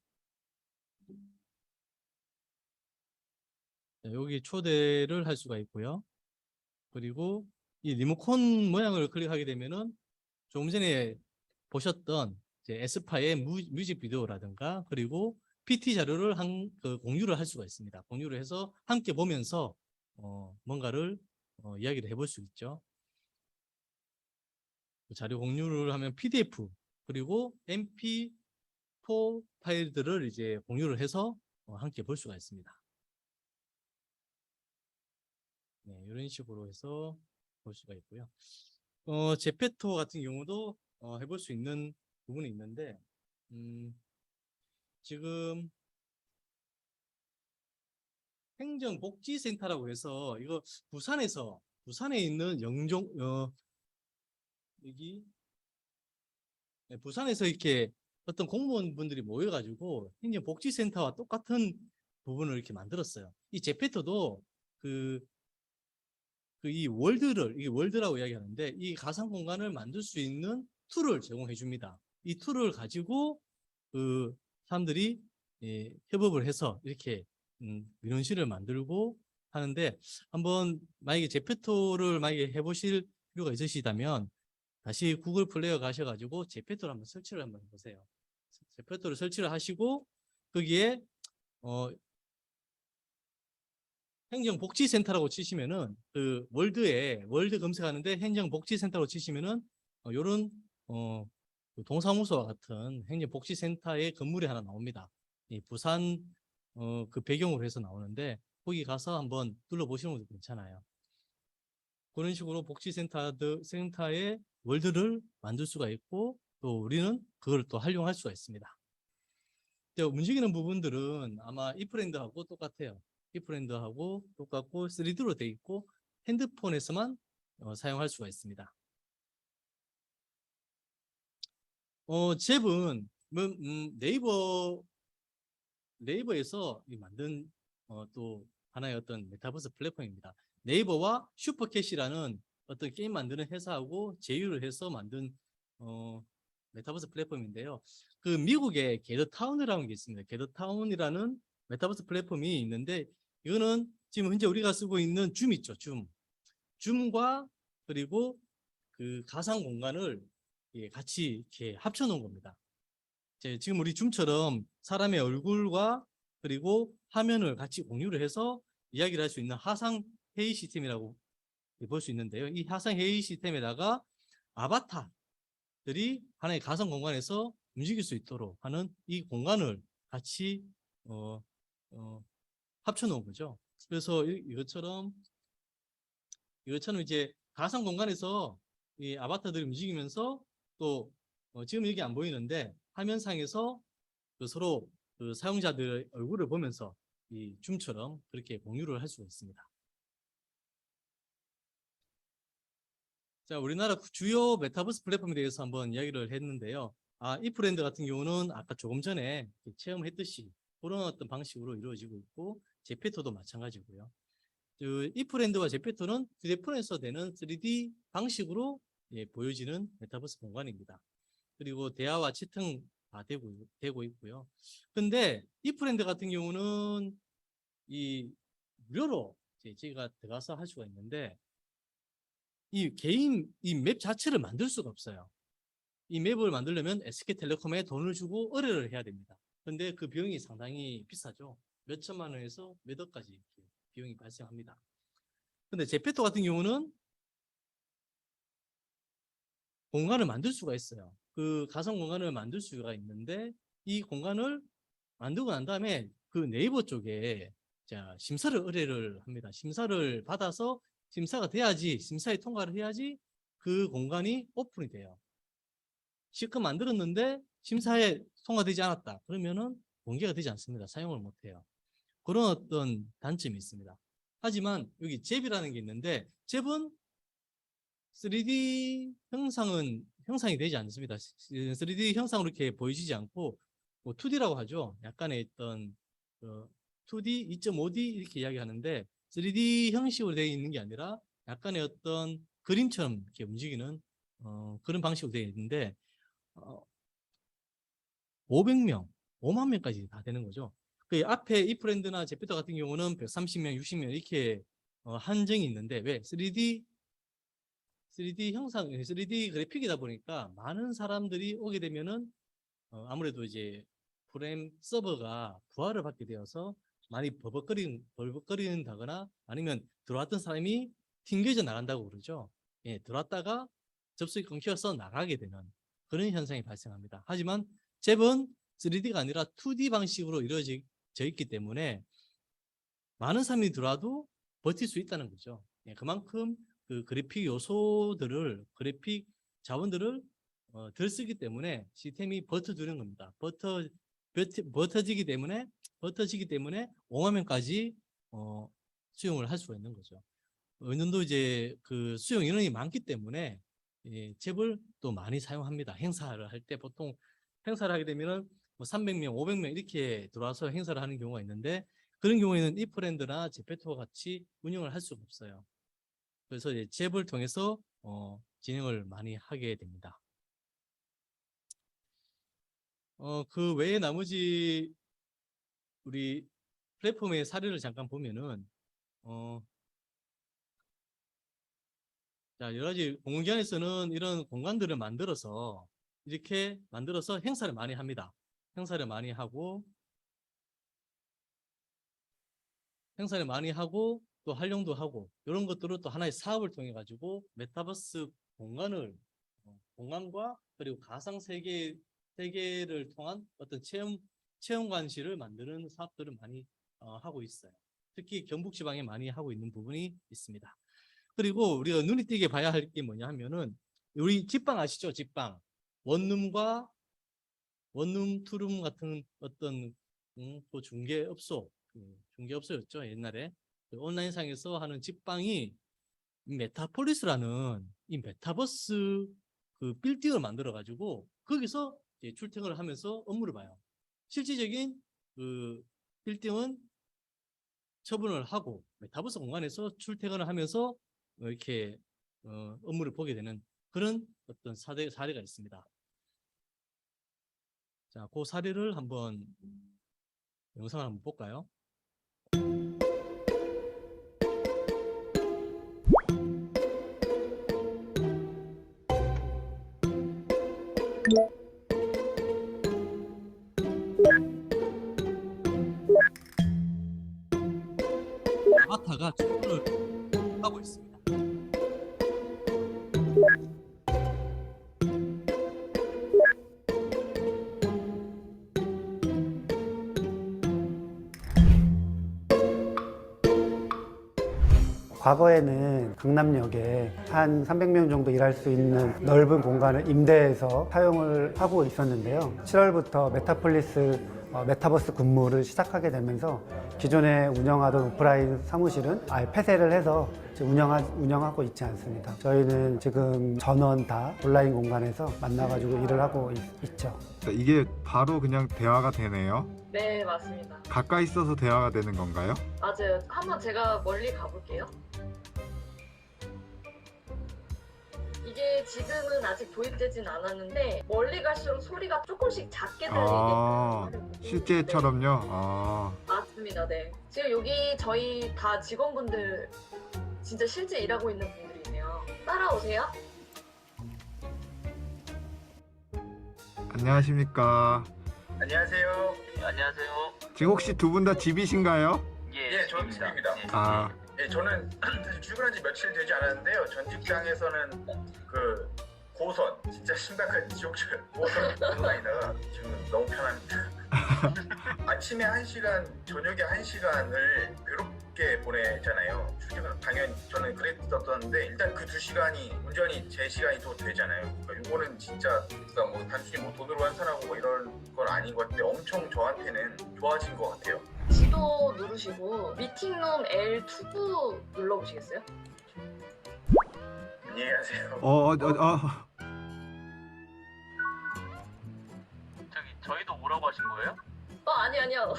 여기 초대를 할 수가 있고요. 그리고 이 리모컨 모양을 클릭하게 되면은 조금 전에 보셨던 이제 에스파의 뮤직비디오라든가 그리고 PT 자료를 공유를 할 수가 있습니다. 공유를 해서 함께 보면서 뭔가를 이야기를 해볼 수 있죠. 자료 공유를 하면 PDF 그리고 MP4 파일들을 이제 공유를 해서 함께 볼 수가 있습니다. 네, 이런 식으로 해서 볼 수가 있고요. 제페토 같은 경우도 해볼 수 있는 부분이 있는데 지금 행정복지센터라고 해서 이거 부산에 있는 여기 네, 부산에서 이렇게 어떤 공무원분들이 모여가지고 행정복지센터와 똑같은 부분을 이렇게 만들었어요. 이 제페토도 이게 월드라고 이야기하는데 이 가상 공간을 만들 수 있는 툴을 제공해 줍니다. 이 툴을 가지고 그 사람들이 협업을 해서 이렇게 민원실을 만들고 하는데 한번 만약에 제페토를 만약에 해보실 필요가 있으시다면 다시 구글 플레이어 가셔가지고 제페토를 한번 설치를 한번 해보세요. 제페토를 설치를 하시고 거기에 행정복지센터라고 치시면은 그 월드 검색하는데 행정복지센터로 치시면은 요런 그 동사무소와 같은 행정복지센터의 건물이 하나 나옵니다. 이 부산 그 배경으로 해서 나오는데 거기 가서 한번 둘러보시는 것도 괜찮아요. 그런 식으로 센터의 월드를 만들 수가 있고 또 우리는 그걸 또 활용할 수가 있습니다. 움직이는 부분들은 아마 이프랜드하고 똑같아요. 이프랜드하고 똑같고 3D로 되어 있고 핸드폰에서만 사용할 수가 있습니다. 잽은 네이버에서 만든 또 하나의 어떤 메타버스 플랫폼입니다. 네이버와 슈퍼캣이라는 어떤 게임 만드는 회사하고 제휴를 해서 만든 메타버스 플랫폼인데요. 그 미국의 게더타운이라는 게 있습니다. 게더타운이라는 메타버스 플랫폼이 있는데 이거는 지금 현재 우리가 쓰고 있는 줌 있죠. 줌과 그리고 그 가상 공간을 같이 이렇게 합쳐 놓은 겁니다. 지금 우리 줌처럼 사람의 얼굴과 그리고 화면을 같이 공유를 해서 이야기를 할 수 있는 화상 회의 시스템이라고 볼 수 있는데요. 이 화상 회의 시스템에다가 아바타들이 하나의 가상 공간에서 움직일 수 있도록 하는 이 공간을 같이 합쳐 놓은 거죠. 그래서 이것처럼 이제 가상 공간에서 이 아바타들이 움직이면서 또 지금 여기 안 보이는데 화면상에서 서로 그 사용자들의 얼굴을 보면서 이 줌처럼 그렇게 공유를 할 수가 있습니다. 자, 우리나라 주요 메타버스 플랫폼에 대해서 한번 이야기를 했는데요. 이프랜드 같은 경우는 아까 조금 전에 체험했듯이 그런 어떤 방식으로 이루어지고 있고 제페토도 마찬가지고요. 이프랜드와 제페토는 휴대폰에서 되는 3D 방식으로 보여지는 메타버스 공간입니다. 그리고 대화와 채팅 다 되고 있고요. 근데 이프랜드 같은 경우는 이 무료로 저희가 들어가서 할 수가 있는데 이 맵 자체를 만들 수가 없어요. 이 맵을 만들려면 SK텔레콤에 돈을 주고 의뢰를 해야 됩니다. 근데 그 비용이 상당히 비싸죠. 몇 천만 원에서 몇 억까지 비용이 발생합니다. 근데 제페토 같은 경우는 공간을 만들 수가 있어요. 그 가상 공간을 만들 수가 있는데 이 공간을 만들고 난 다음에 그 네이버 쪽에 심사를 의뢰를 합니다. 심사를 받아서 심사에 통과를 해야지 그 공간이 오픈이 돼요. 실컷 만들었는데 심사에 통과되지 않았다. 그러면은 공개가 되지 않습니다. 사용을 못해요. 그런 어떤 단점이 있습니다. 하지만 여기 잽이라는 게 있는데 잽은 3D 형상이 되지 않습니다. 3D 형상으로 이렇게 보여지지 않고 2D라고 하죠. 약간의 어떤 2D, 2.5D 이렇게 이야기하는데 3D 형식으로 되어 있는 게 아니라 약간의 어떤 그림처럼 이렇게 움직이는 그런 방식으로 되어 있는데 500명, 5만 명까지 다 되는 거죠. 그 앞에 이프랜드나 제페토 같은 경우는 130명, 60명 이렇게 한정이 있는데 왜 3D 3D 형상, 3D 그래픽이다 보니까 많은 사람들이 오게 되면은 아무래도 이제 프레임 서버가 부하를 받게 되어서 많이 버벅거린다거나 아니면 들어왔던 사람이 튕겨져 나간다고 그러죠. 예, 들어왔다가 접속이 끊겨서 나가게 되는 그런 현상이 발생합니다. 하지만 잽은 3D가 아니라 2D 방식으로 이루어져 있기 때문에 많은 사람이 들어와도 버틸 수 있다는 거죠. 예, 그만큼 그 그래픽 요소들을, 그래픽 자원들을 덜 쓰기 때문에 시스템이 버텨주는 겁니다. 버텨지기 때문에 5만명까지 수용을 할 수가 있는 거죠. 어느 정도 이제 그 수용 인원이 많기 때문에 예, 잽을 또 많이 사용합니다. 행사를 할 때 보통 행사를 하게 되면은 뭐 300명, 500명 이렇게 들어와서 행사를 하는 경우가 있는데 그런 경우에는 이프랜드나 제페토와 같이 운영을 할 수가 없어요. 그래서 이제 잽을 통해서 진행을 많이 하게 됩니다. 그 외에 나머지 우리 플랫폼의 사례를 잠깐 보면은 자, 여러 가지 공공기관에서는 이런 공간들을 만들어서 이렇게 만들어서 행사를 많이 합니다. 행사를 많이 하고 또 활용도 하고 이런 것들을 또 하나의 사업을 통해 가지고 메타버스 공간과 그리고 가상 세계를 통한 어떤 체험관실을 만드는 사업들을 많이 하고 있어요. 특히 경북 지방에 많이 하고 있는 부분이 있습니다. 그리고 우리가 눈에 띄게 봐야 할 게 뭐냐 하면은 우리 집방 아시죠? 집방. 원룸, 투룸 같은 어떤 또 중개업소였죠. 옛날에. 온라인상에서 하는 집방이 메타폴리스라는 이 메타버스 그 빌딩을 만들어 가지고 거기서 이제 출퇴근을 하면서 업무를 봐요. 실질적인 그 빌딩은 처분을 하고 메타버스 공간에서 출퇴근을 하면서 이렇게 업무를 보게 되는 그런 어떤 사례가 있습니다. 자, 그 사례를 한번 영상을 한번 볼까요? 아바타가 출근을 하고 있습니다. 과거에는 강남역에 한 300명 정도 일할 수 있는 넓은 공간을 임대해서 사용을 하고 있었는데요. 7월부터 메타버스 근무를 시작하게 되면서 기존에 운영하던 오프라인 사무실은 아예 폐쇄를 해서 운영하고 있지 않습니다. 저희는 지금 전원 다 온라인 공간에서 만나가지고 일을 하고 있죠. 이게 바로 그냥 대화가 되네요. 네, 맞습니다. 가까이 있어서 대화가 되는 건가요? 맞아요. 한번 제가 멀리 가볼게요. 이게 지금은 아직 도입되진 않았는데 멀리 갈수록 소리가 조금씩 작게 들리게 실제처럼요? 맞습니다. 네. 지금 여기 저희 다 직원분들 진짜 실제 일하고 있는 분들이네요. 따라오세요. 안녕하십니까. 안녕하세요. 안녕하세요. 지금 혹시 두 분 다 집이신가요? 예, 저는 집입니다. 아, 예, 저는 사실 출근한 지 며칠 되지 않았는데요. 전 직장에서는 그 고선, 진짜 심각한 지옥철 고선 다니다가 지금 너무 편합니다. 아침에 1시간, 저녁에 1시간을 괴롭게 보내잖아요. 출퇴근. 당연히 저는 그랬었는데 일단 그 2시간이 온전히 제 시간이 또 되잖아요. 그러니까 이거는 진짜 뭐 단순히 뭐 돈으로 환산하고 뭐 이런 건 아닌 것 같은데 엄청 저한테는 좋아진 것 같아요. 지도 누르시고 미팅룸 L2 눌러보시겠어요? 안녕히 가세요. 저희도 오라고 하신 거예요? 아니요.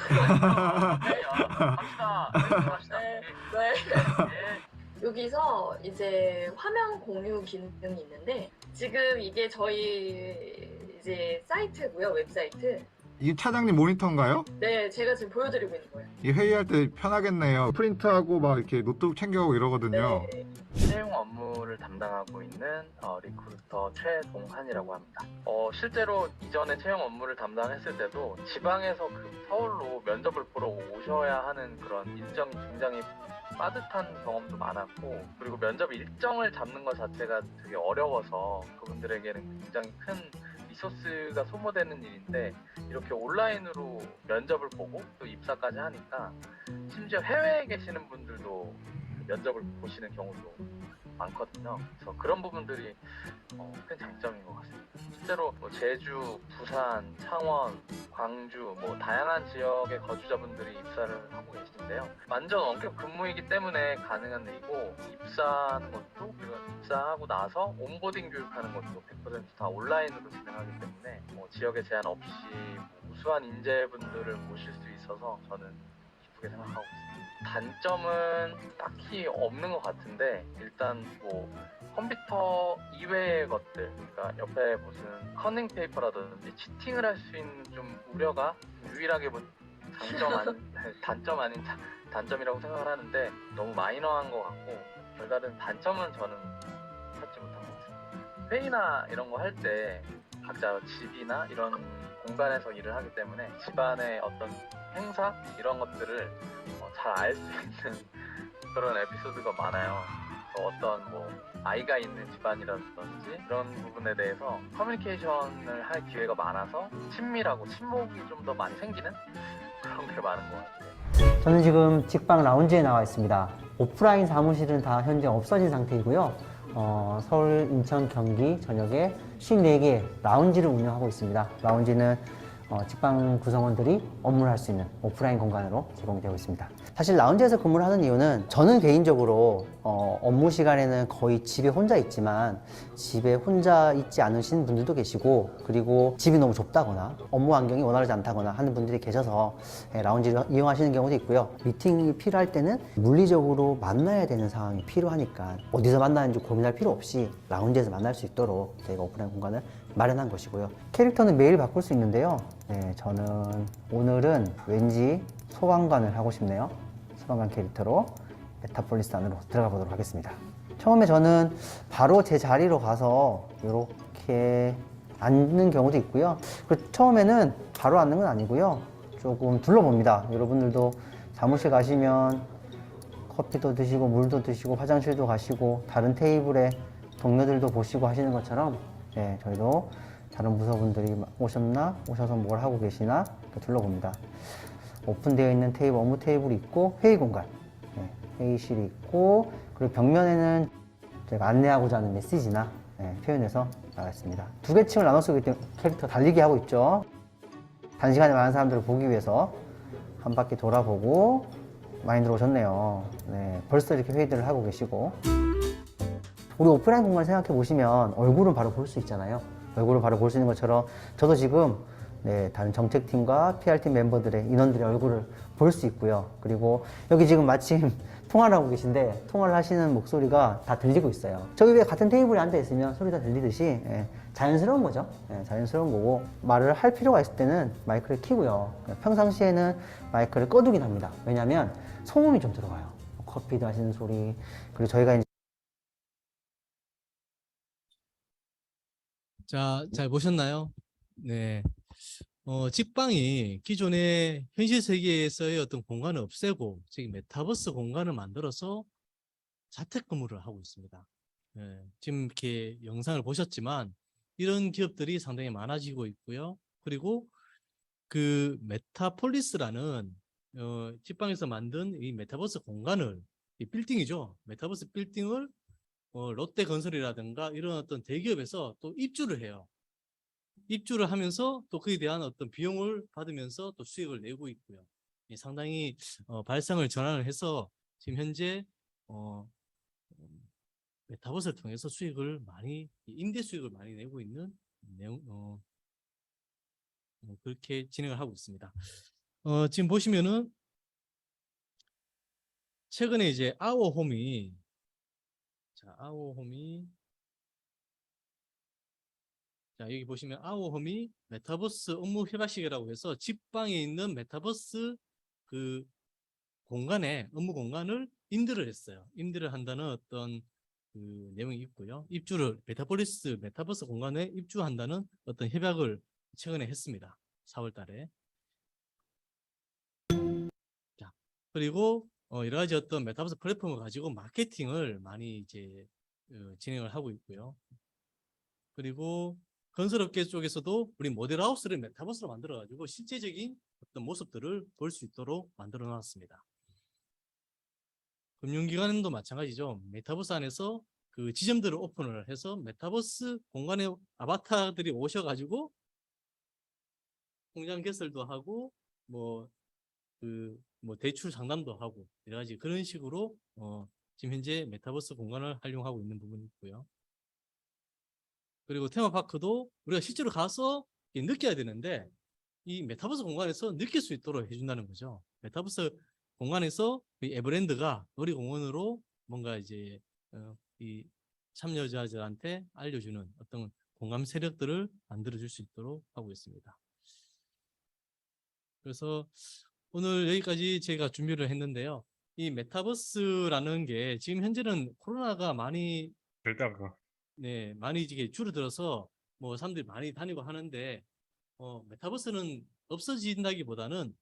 갑시다. 네. 여기서 이제 화면 공유 기능이 있는데 지금 이게 저희 이제 사이트고요, 웹사이트. 이게 차장님 모니터인가요? 네, 제가 지금 보여드리고 있는 거예요. 이 회의할 때 편하겠네요. 프린트하고 막 이렇게 노트북 챙겨가고 이러거든요. 네. 채용 업무를 담당하고 있는 리크루터 최동한이라고 합니다. 실제로 이전에 채용 업무를 담당했을 때도 지방에서 서울로 면접을 보러 오셔야 하는 그런 일정이 굉장히 빠듯한 경험도 많았고, 그리고 면접 일정을 잡는 것 자체가 되게 어려워서 그분들에게는 굉장히 큰 리소스가 소모되는 일인데, 이렇게 온라인으로 면접을 보고 또 입사까지 하니까 심지어 해외에 계시는 분들도 면접을 보시는 경우도 많거든요. 그래서 그런 부분들이 큰 장점인 것 같습니다. 실제로 제주, 부산, 창원, 광주 다양한 지역의 거주자분들이 입사를 하고 계신데요. 완전 원격 근무이기 때문에 가능한 일이고, 입사하는 것도, 그리고 입사하고 나서 온보딩 교육하는 것도 100% 다 온라인으로 진행하기 때문에 지역에 제한 없이 우수한 인재분들을 모실 수 있어서 저는 기쁘게 생각하고 있습니다. 단점은 딱히 없는 것 같은데, 일단 컴퓨터 이외의 것들, 그러니까 옆에 무슨 커닝 페이퍼라든지 치팅을 할 수 있는 좀 우려가 유일하게 단점 아닌 단점이라고 생각을 하는데, 너무 마이너한 것 같고, 별다른 단점은 저는 찾지 못한 것 같습니다. 회의나 이런 거 할 때 각자 집이나 이런 공간에서 일을 하기 때문에 집안의 어떤 행사 이런 것들을 잘 알 수 있는 그런 에피소드가 많아요. 어떤 아이가 있는 집안이라든지 이런 부분에 대해서 커뮤니케이션을 할 기회가 많아서 친밀하고 친목이 좀 더 많이 생기는 그런 게 많은 것 같아요. 저는 지금 직방 라운지에 나와 있습니다. 오프라인 사무실은 다 현재 없어진 상태이고요. 서울, 인천, 경기 전역에 54개 라운지를 운영하고 있습니다. 라운지는 직방 구성원들이 업무를 할 수 있는 오프라인 공간으로 제공되고 있습니다. 사실 라운지에서 근무를 하는 이유는, 저는 개인적으로 업무 시간에는 거의 집에 혼자 있지만 집에 혼자 있지 않으신 분들도 계시고, 그리고 집이 너무 좁다거나 업무 환경이 원활하지 않다거나 하는 분들이 계셔서 라운지를 이용하시는 경우도 있고요. 미팅이 필요할 때는 물리적으로 만나야 되는 상황이 필요하니까 어디서 만나는지 고민할 필요 없이 라운지에서 만날 수 있도록 저희가 오프라인 공간을 마련한 것이고요. 캐릭터는 매일 바꿀 수 있는데요. 저는 오늘은 왠지 소방관을 하고 싶네요. 소방관 캐릭터로 메타폴리스 안으로 들어가 보도록 하겠습니다. 처음에 저는 바로 제 자리로 가서 이렇게 앉는 경우도 있고요. 처음에는 바로 앉는 건 아니고요. 조금 둘러봅니다. 여러분들도 사무실 가시면 커피도 드시고 물도 드시고 화장실도 가시고 다른 테이블에 동료들도 보시고 하시는 것처럼, 저희도 다른 부서분들이 오셨나, 오셔서 뭘 하고 계시나 둘러봅니다. 오픈되어 있는 테이블, 업무 테이블이 있고, 회의 공간, 회의실이 있고, 그리고 벽면에는 제가 안내하고자 하는 메시지나 표현해서 나가 있습니다. 두 개 층을 나눠 쓰기 때문에 캐릭터 달리기 하고 있죠. 단시간에 많은 사람들을 보기 위해서 한 바퀴 돌아보고 많이 들어오셨네요. 벌써 이렇게 회의들을 하고 계시고. 우리 오프라인 공간 생각해 보시면 얼굴은 바로 볼 수 있잖아요. 얼굴을 바로 볼 수 있는 것처럼 저도 지금 다른 정책팀과 PR팀 멤버들의 인원들의 얼굴을 볼 수 있고요. 그리고 여기 지금 마침 통화를 하고 계신데, 통화를 하시는 목소리가 다 들리고 있어요. 저기 왜 같은 테이블에 앉아 있으면 소리 다 들리듯이 자연스러운 거죠. 자연스러운 거고, 말을 할 필요가 있을 때는 마이크를 켜고요. 평상시에는 마이크를 꺼두긴 합니다. 왜냐하면 소음이 좀 들어가요. 커피도 하시는 소리, 그리고 저희가 이제 자, 잘 보셨나요? 네. 직방이 기존의 현실 세계에서의 어떤 공간을 없애고, 지금 메타버스 공간을 만들어서 자택근무를 하고 있습니다. 지금 이렇게 영상을 보셨지만 이런 기업들이 상당히 많아지고 있고요. 그리고 그 메타폴리스라는 직방에서 만든 이 메타버스 공간을, 이 빌딩이죠. 메타버스 빌딩을 롯데건설이라든가 이런 어떤 대기업에서 또 입주를 해요. 입주를 하면서 또 그에 대한 어떤 비용을 받으면서 또 수익을 내고 있고요. 상당히 발상을 전환을 해서 지금 현재 메타버스를 통해서 수익을 많이, 임대 수익을 많이 내고 있는 내용, 그렇게 진행을 하고 있습니다. 지금 보시면은 최근에 이제 아워홈이, 여기 보시면 아워홈이 메타버스 업무 협약식이라고 해서 직방에 있는 메타버스 그 공간에, 업무 공간을 임대를 했어요. 임대를 한다는 어떤 그 내용이 있고요. 입주를 메타폴리스 메타버스 공간에 입주한다는 어떤 협약을 최근에 했습니다. 4월 달에. 자, 그리고 여러 가지 어떤 메타버스 플랫폼을 가지고 마케팅을 많이 이제 진행을 하고 있고요. 그리고 건설업계 쪽에서도 우리 모델하우스를 메타버스로 만들어가지고 실제적인 어떤 모습들을 볼 수 있도록 만들어 놨습니다. 금융기관도 마찬가지죠. 메타버스 안에서 그 지점들을 오픈을 해서 메타버스 공간에 아바타들이 오셔가지고 통장 개설도 하고 뭐 대출 상담도 하고 여러 가지 그런 식으로 지금 현재 메타버스 공간을 활용하고 있는 부분이 있고요. 그리고 테마파크도 우리가 실제로 가서 느껴야 되는데 이 메타버스 공간에서 느낄 수 있도록 해준다는 거죠. 메타버스 공간에서 이 에버랜드가 놀이공원으로 뭔가 이제 이 참여자들한테 알려주는 어떤 공감 세력들을 만들어줄 수 있도록 하고 있습니다. 그래서 오늘 여기까지 제가 준비를 했는데요. 이 메타버스라는 게 지금 현재는 코로나가 많이 많이 이게 줄어들어서 뭐 사람들이 많이 다니고 하는데 메타버스는 없어진다기보다는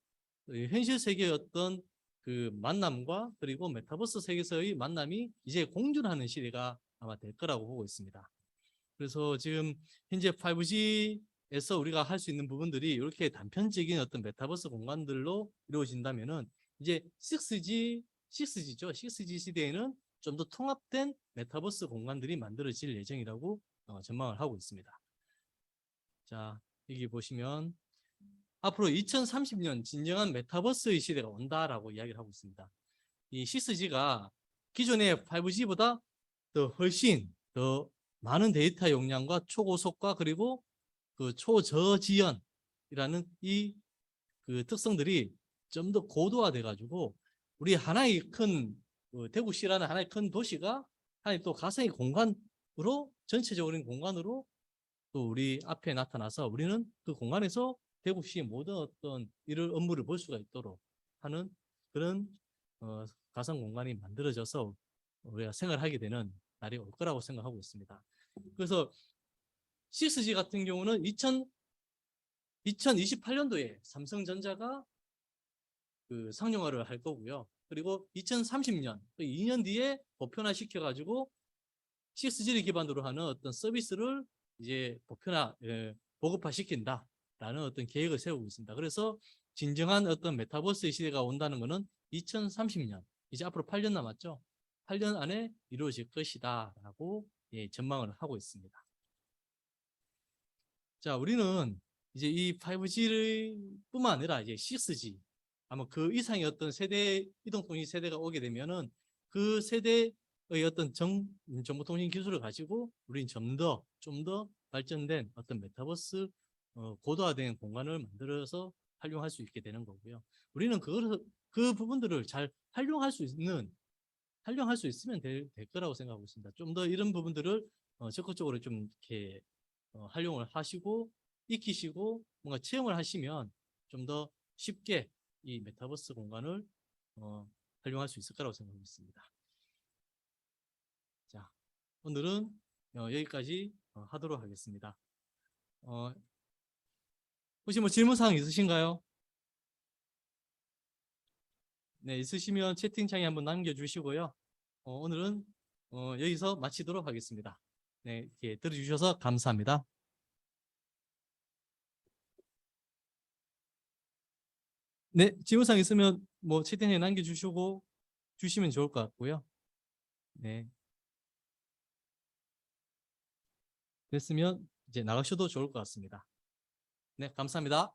현실 세계의 어떤 그 만남과 그리고 메타버스 세계에서의 만남이 이제 공존하는 시대가 아마 될 거라고 보고 있습니다. 그래서 지금 현재 5G에서 우리가 할 수 있는 부분들이 이렇게 단편적인 어떤 메타버스 공간들로 이루어진다면은 이제 6G죠. 6G 시대에는 좀 더 통합된 메타버스 공간들이 만들어질 예정이라고 전망을 하고 있습니다. 자, 여기 보시면 앞으로 2030년 진정한 메타버스의 시대가 온다라고 이야기를 하고 있습니다. 이 6G가 기존의 5G보다 훨씬 더 많은 데이터 용량과 초고속과 그리고 그 초저지연이라는 이 그 특성들이 좀 더 고도화돼 가지고 우리 하나의 큰 대구시라는 하나의 큰 도시가 하나의 또 가상의 공간으로 전체적인 공간으로 또 우리 앞에 나타나서 우리는 그 공간에서 대구시의 모든 어떤 이런 업무를 볼 수가 있도록 하는 그런 가상 공간이 만들어져서 우리가 생활하게 되는 날이 올 거라고 생각하고 있습니다. 그래서 6G 같은 경우는 2028년도에 삼성전자가 그 상용화를 할 거고요. 그리고 2030년, 2년 뒤에 보편화 시켜가지고 6G를 기반으로 하는 어떤 서비스를 이제 보급화 시킨다라는 어떤 계획을 세우고 있습니다. 그래서 진정한 어떤 메타버스의 시대가 온다는 것은 2030년, 이제 앞으로 8년 남았죠. 8년 안에 이루어질 것이다라고 전망을 하고 있습니다. 자, 우리는 이제 이 5G뿐만 아니라 이제 6G, 아마 그 이상의 어떤 세대, 이동통신 세대가 오게 되면은 그 세대의 어떤 정보통신 기술을 가지고 우리는 좀 더 발전된 어떤 메타버스 고도화된 공간을 만들어서 활용할 수 있게 되는 거고요. 우리는 그 부분들을 잘 활용할 수 있으면 될 거라고 생각하고 있습니다. 좀 더 이런 부분들을 적극적으로 좀 이렇게 활용을 하시고 익히시고 뭔가 체험을 하시면 좀 더 쉽게 이 메타버스 공간을 활용할 수 있을 거라고 생각하고 있습니다. 자, 오늘은 여기까지 하도록 하겠습니다. 혹시 뭐 질문사항 있으신가요? 네, 있으시면 채팅창에 한번 남겨주시고요. 오늘은 여기서 마치도록 하겠습니다. 네, 이렇게 들어주셔서 감사합니다. 네, 질문사항 있으면 뭐 채팅창에 남겨주시고 주시면 좋을 것 같고요. 네. 됐으면 이제 나가셔도 좋을 것 같습니다. 네, 감사합니다.